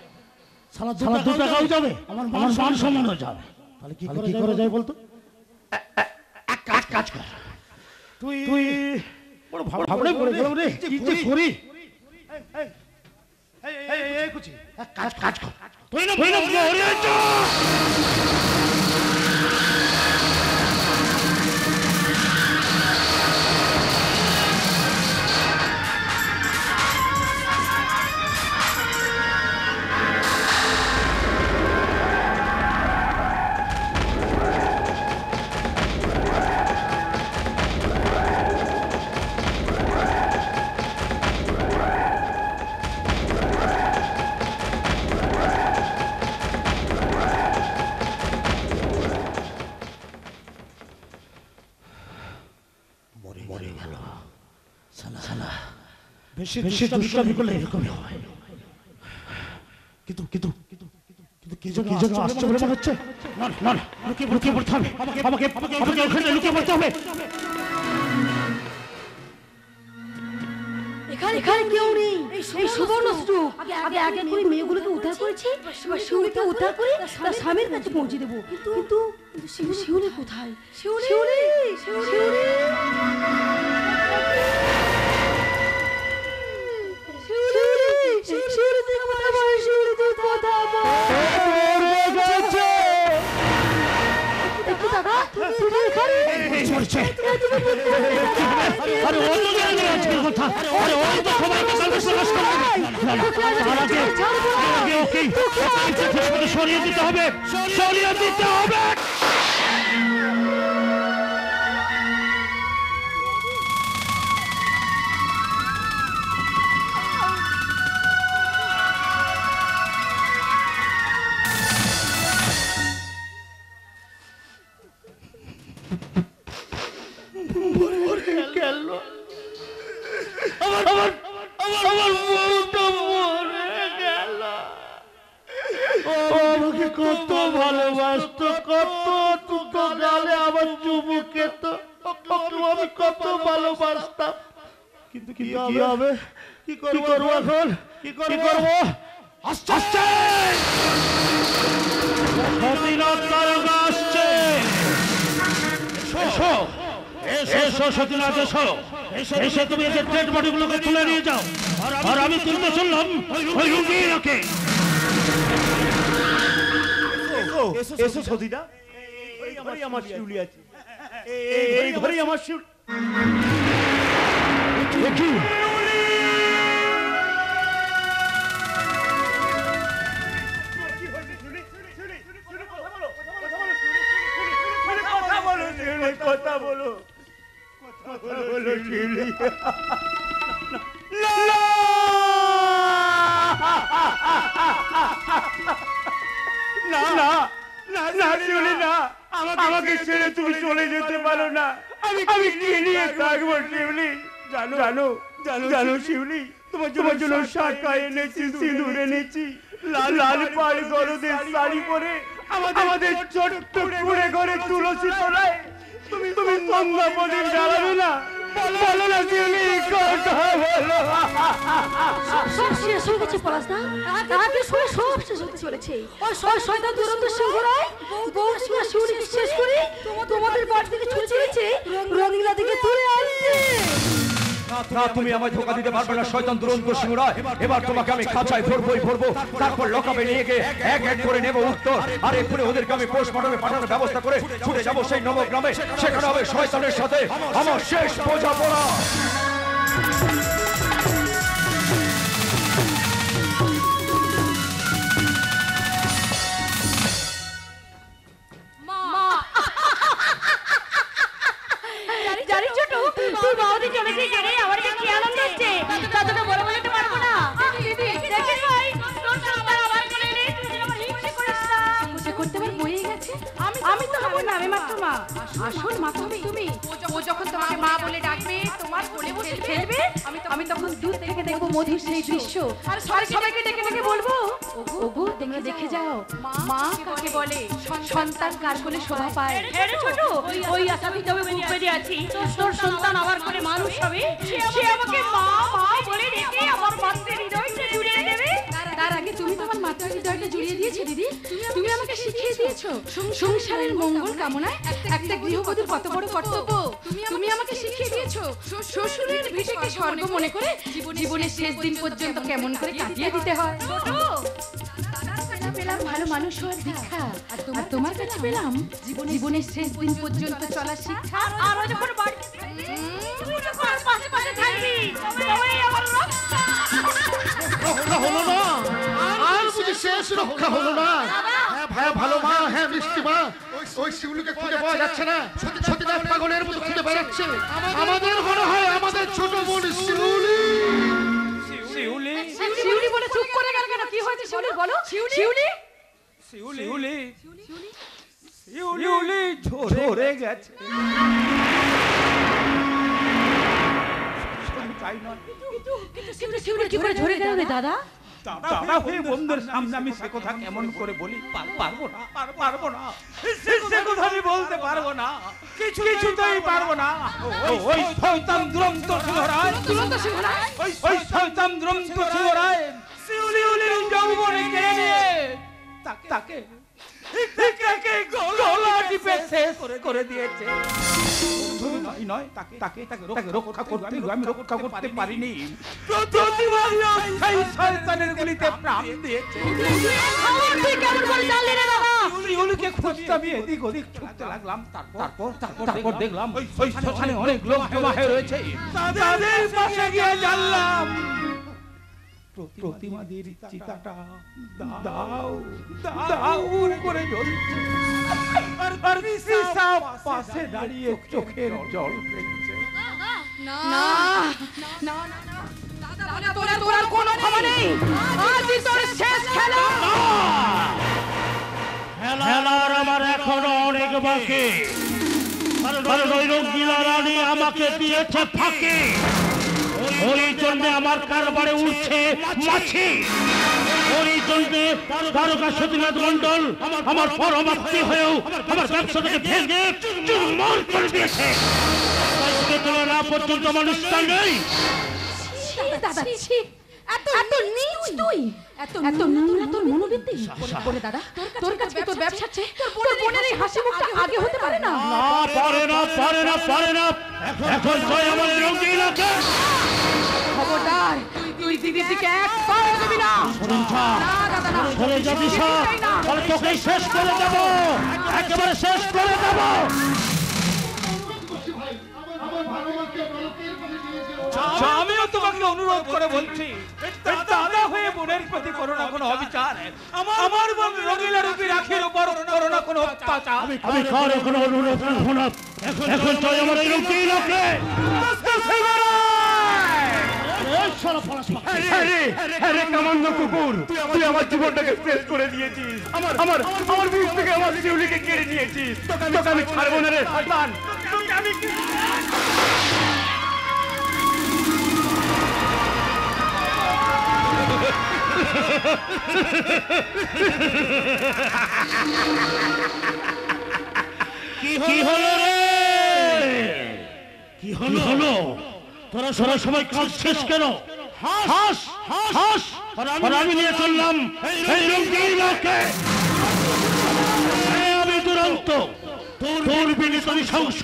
B: শালা 2 টাকাও যাবে, আমার মান সম্মানও যাবে। তাহলে কি করা যায় বলতো? এক কাজ কর, তুই বড় ভাবড়ে পড়ে গেলাম রে, কি যে করি। এই কুচি, এক কাজ কর, তুই না মরে যা। বেশি দুষ্টামি করলে এরকমই হয়। কিন্তু কি জন্য আসছে বলে মনে হচ্ছে? না লুকিয়ে পড়তে হবে, আমাকে ওখানে লুকিয়ে পড়তে হবে।
A: এখানে কেউ নেই। এই সুবর্ণ স্তূপ আগে করে মেয়েগুলোকে উদ্ধার করেছি, এবার শিউলিকে উদ্ধার করে তার স্বামীর কাছে পৌঁছে দেবো। কিন্তু শিউলি কোথায়? শিউলি
B: সরিয়ে দিতে হবে। আমাকে কত ভালোবাসতো, কত দুটো গালে আমার চুমু খেত, আমি কত ভালোবাসতাম। কিন্তু কি হবে? কি করবো এখন? কি করবো? আসছে সতীনাথ তারকা আসছে। এসো সতীনাথ, এসে তুমি এদের ডেড বডিগুলোকে তুলে নিয়ে যাও। আর আমি তুলতে শুনলাম ওই রুগীকে।
C: এসো সতীদা, এই আমার শিউলি আছে, এই ঘরেই আমার শিউলি। কথা বলো শিউলি। না শিউলি না, আমাকে ছেড়ে তুমি চলে যেতে পারো না। আমি কি নিয়ে থাকবো শিউলি? জানো জানো শিউলি, তোমার জন্য শাঁখা এনেছি, সিঁদুর এনেছি, লাল পাড় গরদের শাড়ি পরে আমাদের ছোট্ট কুড়ে ঘরে তুলসী তলায় তুমি গঙ্গা প্রদীপ জ্বালাবে না? বলো না শিউলি, কথা বলো।
A: সব শেষ হয়ে গেছে পলাশদা, আগে শুনে সব শেষ হতে চলেছে। ওই শয়তান দুরন্ত সিংহরায় বউ শিউলিকে শেষ করে তোমাদের বাড়ি থেকে ছুটে চলেছে, রঙিলা দিকে তুলে আনছে।
G: না, তুমি আমায় ধোকা দিতে পারবে না শয়তান দুরন্ত সিংহরায়। এবার তোমাকে আমি খাঁচায় ধরবো, তারপর লকাপে নিয়ে গিয়ে এক এক করে নেব উত্তর। আর এক্ষুনি ওদেরকে আমি পোস্টমর্টমে পাঠানোর ব্যবস্থা করে ছুটে যাবো সেই নবগ্রামে। সেখানে হবে শয়তানের সাথে আমার শেষ বোঝাপড়া।
A: জানি ছোট, তুই বাউদি চলে গিয়ে রে, আমার কি আনন্দ হচ্ছে তা তোকে বলে বলতে পারবো না। দেখিস ভাই, তোর সন্তান আমার কোলে নেই, তুই যেন আমার হিংসে করিস না। হিংসে করতে আমার বইয়ে গেছে। আমি তো হব না, আমি মাত্র মা, আসল মা তো হবে তুমি। ও যখন তোমাকে মা বলে ডাকবে, তোমার কোলে বসে খেলবে, আমি তখন দূর থেকে দেখবো মধুর সেই দৃশ্য। আর সবাইকে ডেকে ডেকে বলবো, ওগো তোমরা দেখে যাও মা কাকে বলে, সন্তান কার কোলে শোভা পায়। ছোট, ওই আশাতেই তবে বুক বেঁধে আছি, তোর সন্তান আমার কোলে মানুষ হবে, সে আমাকে মা বলে ডেকে আমার মাতৃ হৃদয়কে জুড়িয়ে দেবে। তার আগে তুমি তোমার মাতৃ হৃদয়টা জুড়িয়ে দিয়েছো দিদি। তুমি আমাকে শিখিয়ে দিয়েছো সংসারের মঙ্গল কামনায় একটা গৃহবধূর কত বড় কর্তব্য। তুমি আমাকে শিখিয়ে দিয়েছো শ্বশুরের ভিটেকে স্বর্গ মনে করে জীবনের শেষ দিন পর্যন্ত কেমন করে কাটিয়ে দিতে হয়। পেলাম ভালো মানুষ হওয়ার দীক্ষা, আর তোমার কাছে পেলাম জীবনের শেষ দিন পর্যন্ত চলার শিক্ষা। আর যখন বাড়ি পাশে পাশে থাকবি, তবেই আমার রক্ষা
E: হলো না, আর বুঝি শেষ রক্ষা হলো না? হ্যাঁ ভাই, ভালো মা, হ্যাঁ মিষ্টি মা, ওই শিউলিকে খুঁজে পাওয়া যাচ্ছে না, সতীদাস পাগলের মতো খুঁজে বেড়াচ্ছে। আমাদের মনে হয় আমাদের ছোট বোন শিউলি।
F: শিউলি বলে চুপ করে গেল কেন? কি হয়েছে শিউলি বলো? শিউলি
D: ঝরে গেছে।
A: শিউলি কি করে ঝরে গেল রে দাদা?
D: দাদা হয়ে বন্ধুর সামনে আমি সে কথা কেমন করে বলি? পারবো না, সে কথা আমি বলতে পারবো না, কিছুতেই পারবো না। ওই শয়তান দুরন্ত সিংহরায়, ওই শয়তান দুরন্ত সিংহরায় শিউলির যৌবনে কেড়ে নিয়ে তাকে গলা টিপে শেষ করে দিয়েছে। নয়, তাকে রক্ষা করতে আমি রক্ষা করতে পারিনি। প্রতিবারই সেই শয়তানের গুলিতে প্রাণ দিয়েছে। শিউলিকে খুঁজতে আমি এদিক ওদিক ছুটতে লাগলাম। তারপর দেখলাম ওই শ্মশানে অনেক লোক জমা হয়ে রয়েছে। তাদের পাশে গিয়ে জানলাম প্রতিমাদের চিতাটা দাও করে জ্বলছে। আর সীসা পাশে দাঁড়িয়ে চোখের জল ফেলছে।
F: না, তোর কোনো ক্ষমা নেই, আজই তোর শেষ খেলা।
B: খেলার আমার এখনো অনেক বাকি, কারণ ওই রঙ্গিলা রানী আমাকে দিয়েছে ফাঁকি। ওই জন্য আমার কারবারে উঠছে মাছি। ওই জন্য দ্বারকা সতীনাথ মন্ডল আমার পরমাত্মী হয়েও আমার ব্যবসাটাকে ভেঙে চুরমার করে দিয়েছে। না পর্যন্ত আমার নিষ্ঠা নেই।
A: দাদা এত নীচ তুই, এত নোংরা তোর মনোবৃত্তি। বলে দাদা, তোর কাছে তোর ব্যবসা চেয়ে তোর বোনের এই হাসি মুখটা আগে হতে পারে না?
B: পারে না। এখন জয় আমার রঙ্গিলাকে।
F: খবরদার, তুই দিদির দিকে এক পাও দিবি না।
B: সরে যাবি তাহলে তোকে শেষ করে দেবো, একেবারে শেষ করে দেবো।
D: আমিও তোমাকে অনুরোধ করে বলছি, দাদা হয়ে বোনের প্রতি করো না কোনো অবিচার। আমার বোন রঙিলা রূপী রাখির উপর করো না কোনো অত্যাচার।
B: আমি কারো কোনো অনুরোধ রাখবো না। এখন জয় আমার এই রঙ্গিলাকে।
C: আরে কামান্য কুকুর, তুই আমার জীবনটাকে শেষ করে দিয়েছিস। আমার বুক থেকে আমার শিউলিকে কেড়ে নিয়েছিস। তোকে আমি ছাড়বো না রে শয়তান।
B: কি হলো রে? কি হলো? তোরা সবাই কাজ শেষ কেন? হাস হাস আর আমি নিয়ে চললাম এই রঙ্গিলাকে। আমি দুরন্ত, তোর বিনীত নৃশংস,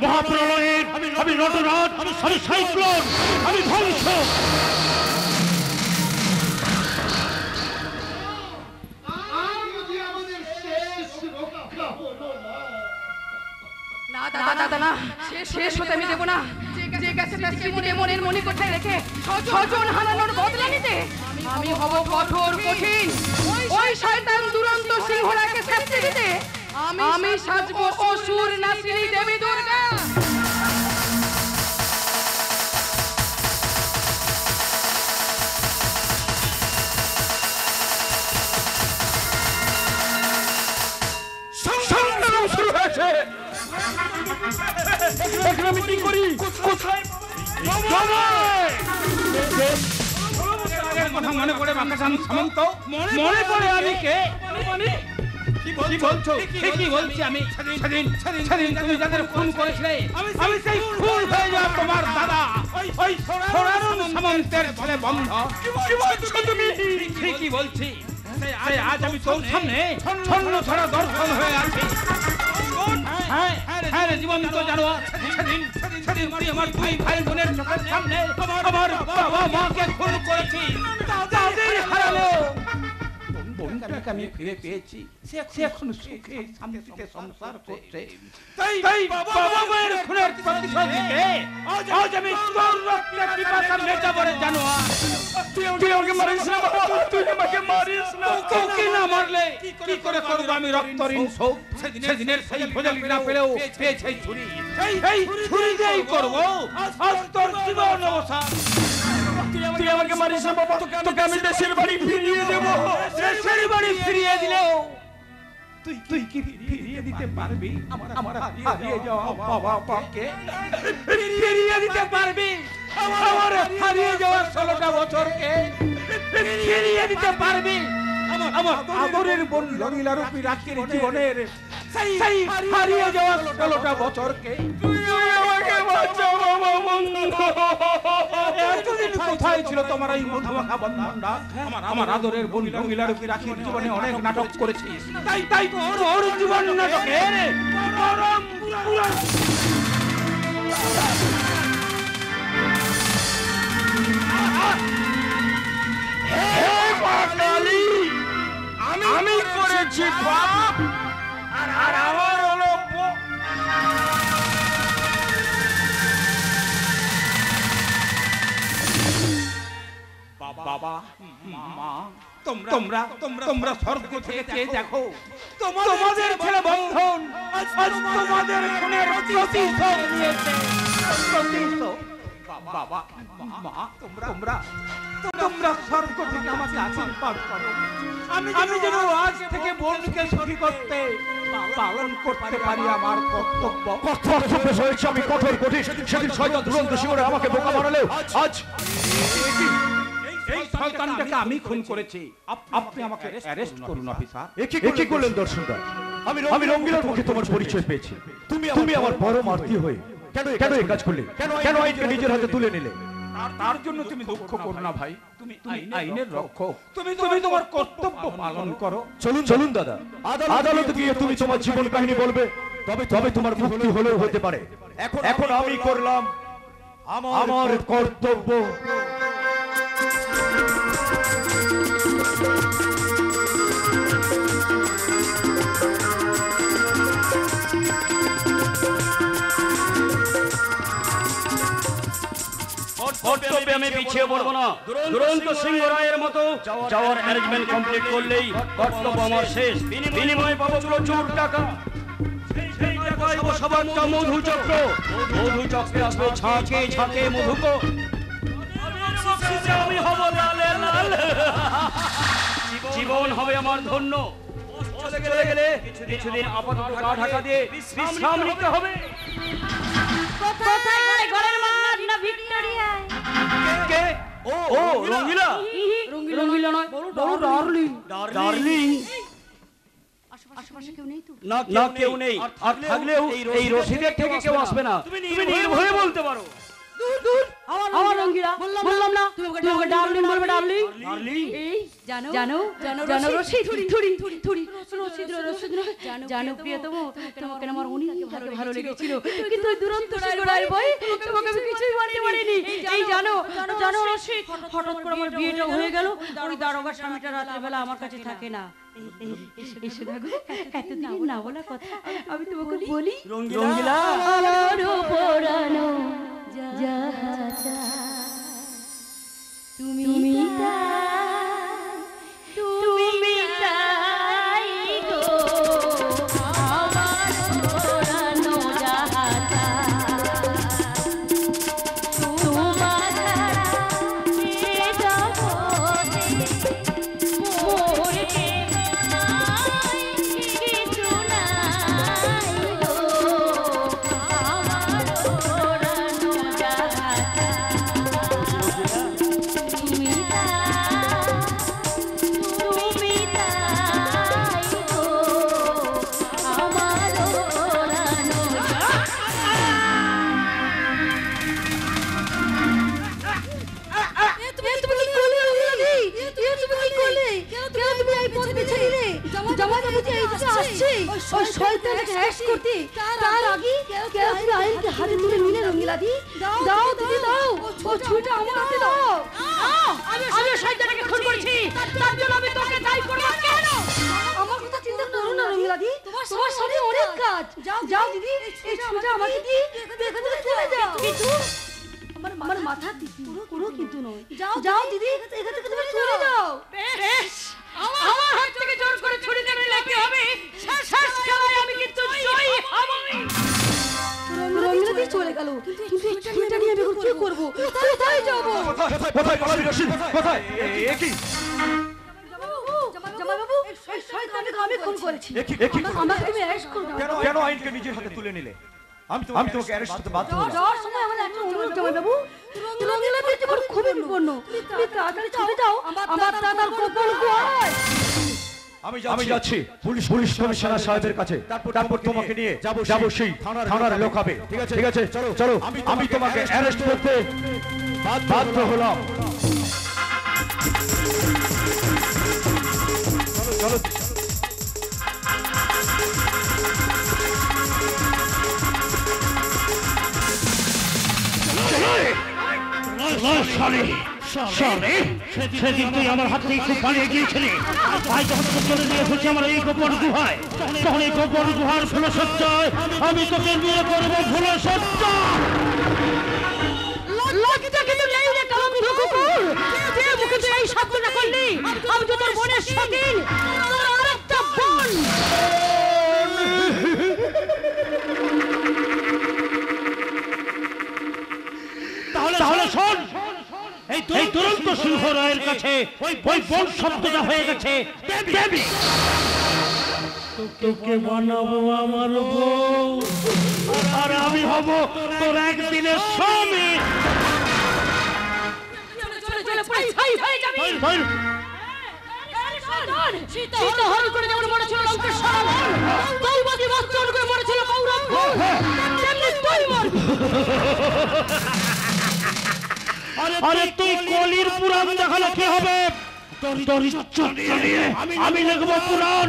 B: মহাপ্রলয়ের আমি নটরাজ, আমি সাইক্লোন, আমি ধ্বংস।
F: না শেষ হতে আমি দেবো না। যে গেছে তার স্মৃতিকে মনের মনে কোথায় রেখে স্বজন হারানোর বদলা নিতে আমি হব কঠোর কঠিন। ওই শয়তান দুরন্ত সিংহরাকে শাস্তি দিতে আমি সাজবো অসুর নাসিনী দেবী দুর্গা।
D: সংগ্রাম শুরু হয়েছে। এখন আমি কি করি? কোথায় কথা মনে পড়ে বাঁকাচাঁদ সামন্ত? মনে পড়ে আমি কে? কি বলছো? কি বলছি আমি? সেদিন তুমি যাদের খুন করেছিলে আমি সেই খুন হয়ে যাওয়া তোমার দাদা ওই সোনারুন সামন্তের ছেলে বন্ধ। কি বলছো তুমি? ঠিকই বলছি। আজ আমি তোর সামনে ছন্ন ছড়া দর্শন হয়ে আছি। হ্যাঁ রে জীবন্ত জানোয়ার, সেদিন তুই আমার দুই ভাই বোনের চোখের সামনে আমার বাবা মাকে খুন করেছি। তাদের হারালো বোনটাকে আমি ফিরে পেয়েছি। সে এখন সুখে শান্তিতে সংসার করছে। তাই বাবা মায়ের খুনের প্রতিশোধ নিতে আজ আমি তোর রক্তে পিপাসা মেটাবো রে জানোয়ার। তুই আমাকে মারিস না বাবা, তুই আমাকে মারিস না। তোকে না মারলে কি করে করবো আমি রক্ত ঋণ শোধ? সেদিনের সেই ভোজন না পেলেও পেয়েছে ছুরি। এই ছুরি দিয়েই করবো আজ তোর জীবন অবসান। তুই আমাকে মারিস না বাবা, তোকে আমি দেশের বাড়ি ফিরিয়ে দেবো। দেশের বাড়ি ফিরিয়ে দিলেও তুই কি ফিরিয়ে দিতে পারবি আমার হারিয়ে যাওয়া বাবা মাকে? ফিরিয়ে দিতে পারবি আমার হারিয়ে যাওয়া 16টা বছরকে? ফিরিয়ে দিতে পারবি আমার আদরের বোন রঙিলা রূপী রাখির জীবনের সেই হারিয়ে যাওয়া 16টা বছরকে? এতদিন কোথায় ছিল তোমার এই মধুমাখা বন্ধনটা? আমার আদরের বোন রঙিলা রূপী রাখির জীবনে অনেক নাটক করেছিস। তাই তোর জীবন নাটকের পরম পুরাণ। আমি করেছি পাপ আর আমার হলো বাবা মা। তোমরা স্বর্গ থেকে চেয়ে দেখো, তোমাদের ছেলে বন্ধন আজ তোমাদের খুনের প্রতিশোধ নিয়েছে। বাবা মা তোমরা স্বর্গ থেকে আমাকে আশীর্বাদ করো। আমি যেন আজ থেকে বোনকে সুখী করতে পালন করতে পারি আমার কর্তব্য।
G: কর্তব্য হয়েছে আমি কঠোর কঠিন। সেদিন শয়তান দুরন্ত সিংহরা আমাকে বোকা বানালেও আজ
D: এই শয়তানটাকে আমি খুন করেছি। আপনি আমাকে অ্যারেস্ট করুন অফিসার।
G: কি করলেন দর্শনদার? আমি রঙ্গিলার মুখে তোমার পরিচয় পেয়েছি। তুমি আমার পরম আত্মীয় হয়ে কেন এই কাজ করলে? কেন আইনকে নিজের হাতে তুলে নিলে?
D: তার জন্য তুমি দুঃখ করো না ভাই। তুমি আইনের রক্ষক, তুমি তোমার কর্তব্য পালন করো।
G: চলুন দাদা, আদালতে গিয়ে তুমি তোমার জীবন কাহিনী বলবে, তবে তোমার মুক্তি হলেও হতে পারে। এখন আমি করলাম আমার কর্তব্য।
H: কর্তব্যে আমি পিছিয়ে পড়বো না। দুরন্ত সিংহ রায়ের মতো যাওয়ার অ্যারেঞ্জমেন্ট কমপ্লিট করলেই কর্তব্য আমার শেষ। বিনিময়ে পাবো প্রচুর টাকা। সেই টাকায় সবার মধু চক্র আসবে ঝাঁকে মধুক। আমি হব লালে লাল, জীবন হবে আমার ধন্য। চলে গেলে কিছুদিন আপাতত গা ঢাকা দিয়ে বিশ্রাম নিতে হবে।
A: কোথায় ঘরের মাঠ না ভিক্টোরিয়ায়?
H: কে? ও রঙ্গিলা।
A: রঙ্গিলা রঙ্গিলা নয়, বলো ডার্লিং।
H: ডার্লিং
A: আশেপাশে কেউ নেই তো?
H: না কেউ নেই, আর থাকলেও এই রশিদের থেকে কেউ আসবে না। তুমি নির্ভয়ে বলতে পারো।
A: আমার রঙ্গিলা, বললাম না তুমি ওকে ডার্লিং বলবে, ডার্লিং।
H: ডার্লিং
A: এই জানো রশিদ, থুড়ি রশিদ জানো প্রিয়তম, তোমাকে আমার অনেক ভালো লেগেছিল, কিন্তু ওই দুরন্ত সিংহরায়ের ভয়ে তোমাকে আমি কিছুই বলতে পারিনি। এই জানো রশিদ, হঠাৎ করে আমার বিয়েটা হয়ে গেল, ওই দারোগা স্বামীটা রাত্রেবেলা আমার কাছে থাকে না। এসে দেখো এতদিন না বলা কথা আমি তোমাকে বলি।
H: রঙ্গিলা
A: আমার পরানো তুমি তাই গো, আমার পরানো যাহা তোমার তার আগে কেউ তুমি আইনকে হাতে তুলে নিলে রঙ্গিলা দি, দাও দিদি দাও, ও ছুরিটা আমার হাতে দাও। আমি শয়তানকে খুন করেছি, তার জন্য আমি তোকে দায়ী করব কেন? আমার কথা চিন্তা করো না রঙ্গিলা দি, তোমার সামনে অনেক কাজ। যাও দিদি, এই ছুরিটা আমাকে দি, এখান থেকে চলে যাও। কিন্তু আমার মাথা পুরো কিন্তু নয়। যাও দিদি, এখান থেকে তুমি চলে যাও। বেশ, আমার হাত থেকে জোর করে ছুরি কেন লাগে হবে? শেষ খেলায় আমি কিন্তু জয়ী হব। রঙ্গিলা দি চলে গেল, কিন্তু এই ছুরিটা নিয়ে আমি কি করব? কোথায় যাব?
G: কোথায় পালাবি রশিদ? কোথায়? এ কি?
A: জামাইবাবু, এই শয়তানকে আমি খুন করেছি। আমাকে তুমি অ্যারেস্ট করো।
G: কেন আইনকে নিজের হাতে তুলে নিলে? আমি তোমাকে অ্যারেস্ট করতে বাধ্য হলাম।
A: যাওয়ার সময় আমার একটা অনুরোধ জামাইবাবু, রঙ্গিলা দি জীবন খুবই বিপন্ন, তুমি তাড়াতাড়ি চলে যাও, আমার দাদার গোপন গুহায়।
G: আমি যাচ্ছি পুলিশ কমিশনার সাহেবের কাছে, তারপর তোমাকে নিয়ে যাব সেই থানার লোকাবে। ঠিক আছে চলো, আমি তোমাকে অ্যারেস্ট করতে বাধ্য হলাম। চলো
B: সেদিন তুই আমার হাত থেকে খুব পালিয়ে গিয়েছিলি, তাই যখন চলে নিয়ে এসেছি আমার এই গোপন গুহায়, তখন এই গোপন গুহার ফুলসজ্জায় আমি তোকে নিয়ে করবো ফুলসজ্জা।
A: লজ্জা কিন্তু নেই রে কালন্ধ কুকুর, যে মুখে তুই এই শব্দটা করলি, আমি তো তোর বোনের সতীন, তোর আরেকটা বোন।
B: তাহলে শোন, এই দুরন্ত সিংহরায়ের কাছে ওই বোন শব্দটা হয়ে গেছে দেবী। তোকে বানাবো আমার বউ, আর আমি হব তোর একদিনের স্বামী।
A: সীতাহরণ করে যেমন মরেছিল লঙ্কের সরাবন, দ্রৌপদী বস্ত্রহরণ করে মরেছিল কৌরব কুল, তেমনি তুই মরবি।
B: আরে তুই কলির পুরাণ দেখালে কি হবে? তোর ইচ্ছা নিয়ে আমি লিখবো পুরাণ।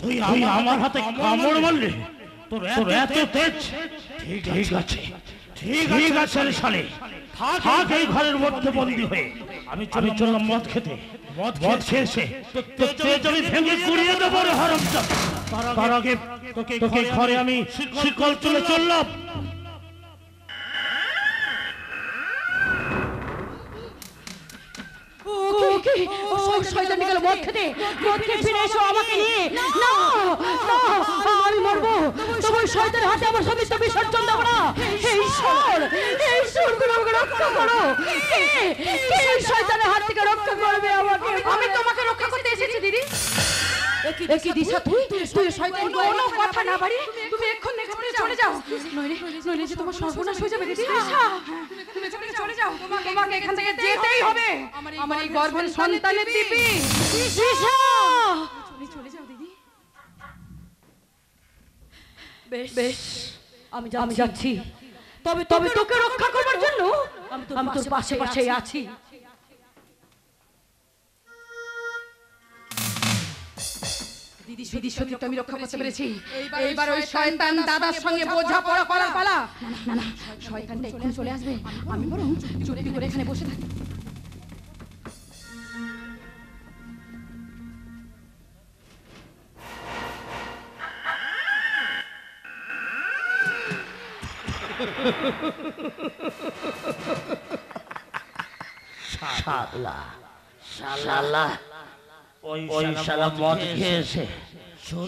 B: তুই আমার হাতে কামড় মারলি, তোর এত তেজ? ঠিক আছে রে শালে, থাক এই ঘরের মধ্যে বন্দী হয়ে। আমি চললাম মদ খেতে, মদ খেয়েছে তোর তেজ আমি ভেঙে গুড়িয়ে দেবো রে হারামজাদা। তার আগে তোকে ঘরে আমি শিকল তুলে চললাম।
A: ওকে শয়তানি গেল মদ খেতে ফিরে এসো আমাকে নিয়ে। না না, আমি মরবো, তবু ওই শয়তানের হাতে আমার সতীত্ব বিসর্জন দেবো না। হে ঈশ্বর আমাকে রক্ষা করো। কে এই শয়তানের হাত থেকে রক্ষা করবে আমাকে?
F: আমি তোমাকে রক্ষা করতে এসেছি দিদি।
A: একই দিশা তুই শয়তান
F: কোনো কথা না বাড়ি তুমি এক্ষুনি এখান থেকে চলে যাও, নইলে যে তোমার সর্বনাশ হয়ে যাবে দিদি। তুমি এখান থেকে চলে যাও, তোমাকে এখান থেকে যেতেই হবে। আমার এই গর্ভের সন্তানের দিবি। চলে যাও দিদি।
A: বেশ আমি যাচ্ছি, তবে তোকে রক্ষা করবার জন্য আমি তোর পাশে আছি।
F: দিদি সত্যি আমি রক্ষা করতে পেরেছি। এইবার ওই শয়তান দাদার সঙ্গে বোঝাপড়া করার পালা। না শয়তানটা এক্ষুনি চলে আসবে, আমি বরং চুপি করে এখানে বসে থাকি।
B: শালা ওই শালা মদ খেয়েছে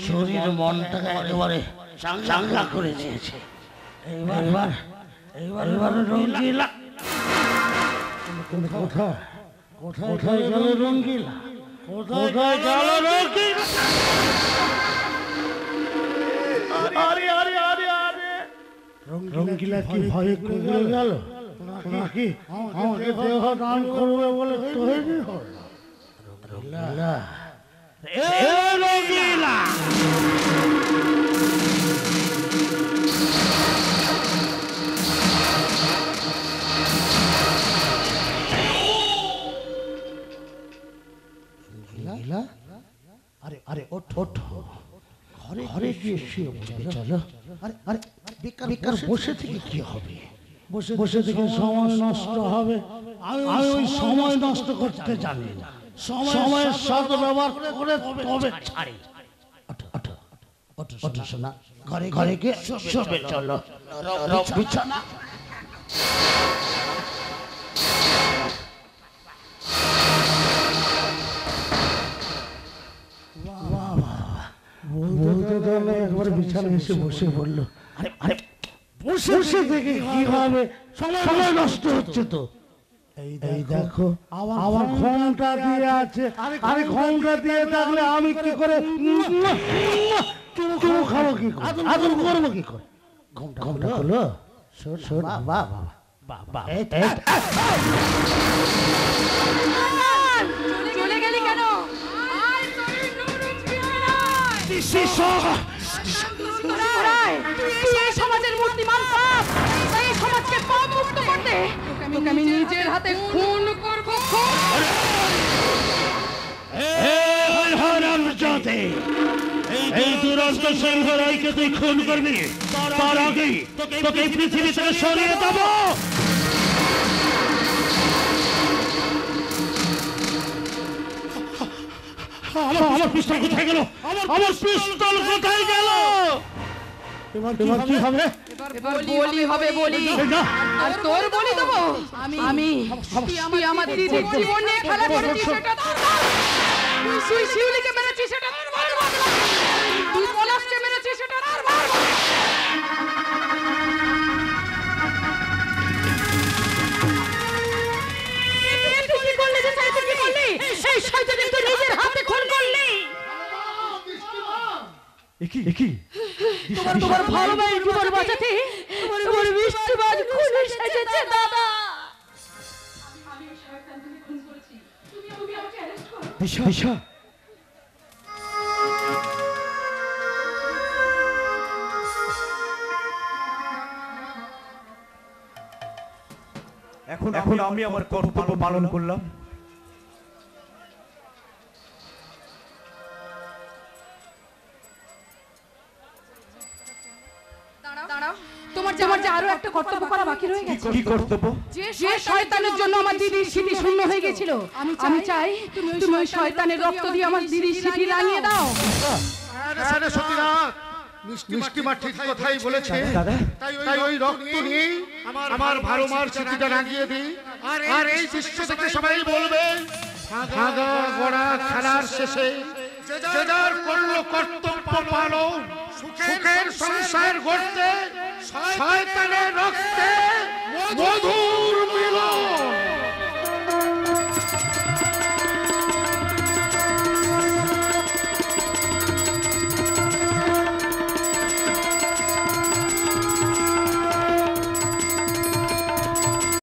B: শরীর মনটাকে একেবারে চাঙ্গা করে দিয়েছে। এইবার রঙ্গিলা কোথায় গেল রঙ্গিলা? কোথায় গেল রঙ্গিলা? আরে রঙ্গিলা কি ভয়ে কুঁকড়ে গেল নাকি আমাকে দেহ দান করবে বলে তৈরি হল? রঙ্গিলা রঙ্গিলা আরে ওঠ ঘরে গিয়ে শুয়ে চলো। আরে বেকার বসে থেকে কি হবে? বসে থেকে সময় নষ্ট হবে। আমি ওই সময় নষ্ট করতে জানি না। সময়ের সদ্ব্যবহার করে তবে ছাড়ি। ওঠো শোনা, ঘরে গিয়ে শোবে চলো। বিছানা বলতে দেয় একবার বিছানায় এসে বসে পড়লো। আরে বসে থেকে কি হবে? সময় নষ্ট হচ্ছে তো। এই দেখো আমার ঘোমটা দিয়ে আছে। আরে ঘোমটা দিয়ে থাকলে আমি কি করে চুমু খাবো? কি করে আদর করবো? কি করে ঘোমটা হলো? শোন বাবা
F: চলে গেলি কেন? সমাজের মূর্তিমান পাপ, তাই এই সমাজকে পাপ মুক্ত করতে তোকে আমি নিজের হাতে খুন করব।
B: এই দুরন্ত সিংহ রায়কে তুই খুন করবি, তার আগেই তোকে পৃথিবী থেকে সরিয়ে দেব। আমার পিস্তল কোথায় গেল? আমার পিস্তল কোথায় গেল? এবার কি হবে?
F: এবার বলি হবে বলি। আর তোর বলি দেবো আমি আমার দিদির জীবন নিয়ে খেলা করেছি সেটা তোর বল। তুই শিউলিকে মেরেছিস সেটা তোর বল। তুই পলাশকে মেরেছিস সেটা তোর বল।
A: কি করলি? এই শয়তানকে তুই নিজের হাতে খুন করলি। তোমার ভালো ভাই জীবন বাঁচাতে তোমার মিষ্টিবাজ খুন এসেছে দাদা।
F: আমি শয়তানকে খুন করেছি, তুমি আমাকে অ্যারেস্ট করো।
B: দিশা
G: এখন আমি আমার কর্তব্য পালন করলাম।
F: দাঁড়াও, তোমার যে আরো একটা কর্তব্য করা বাকি রয়ে গেছে।
G: কি কর্তব্য?
F: যে শয়তানের জন্য আমার দিদির স্মৃতি শূন্য হয়ে গেছিল, আমি চাই তুমি ওই শয়তানের রক্ত দিয়ে আমার দিদির স্মৃতি রাঙিয়ে দাও।
E: আরে সতীনাথ, মিষ্টিমা ঠিক কথাই বলেছে। তাই ওই রক্ত নিয়ে আমার ভালো মার স্মৃতিটা রাঙিয়ে দিই। আর এই দৃশ্য থেকে সবাই বলবে ভাগা গড়া খেলার শেষে যে যার করলো কর্তব্য পালন, সুখের সংসার গড়তে শয়তানের রক্তে মধুর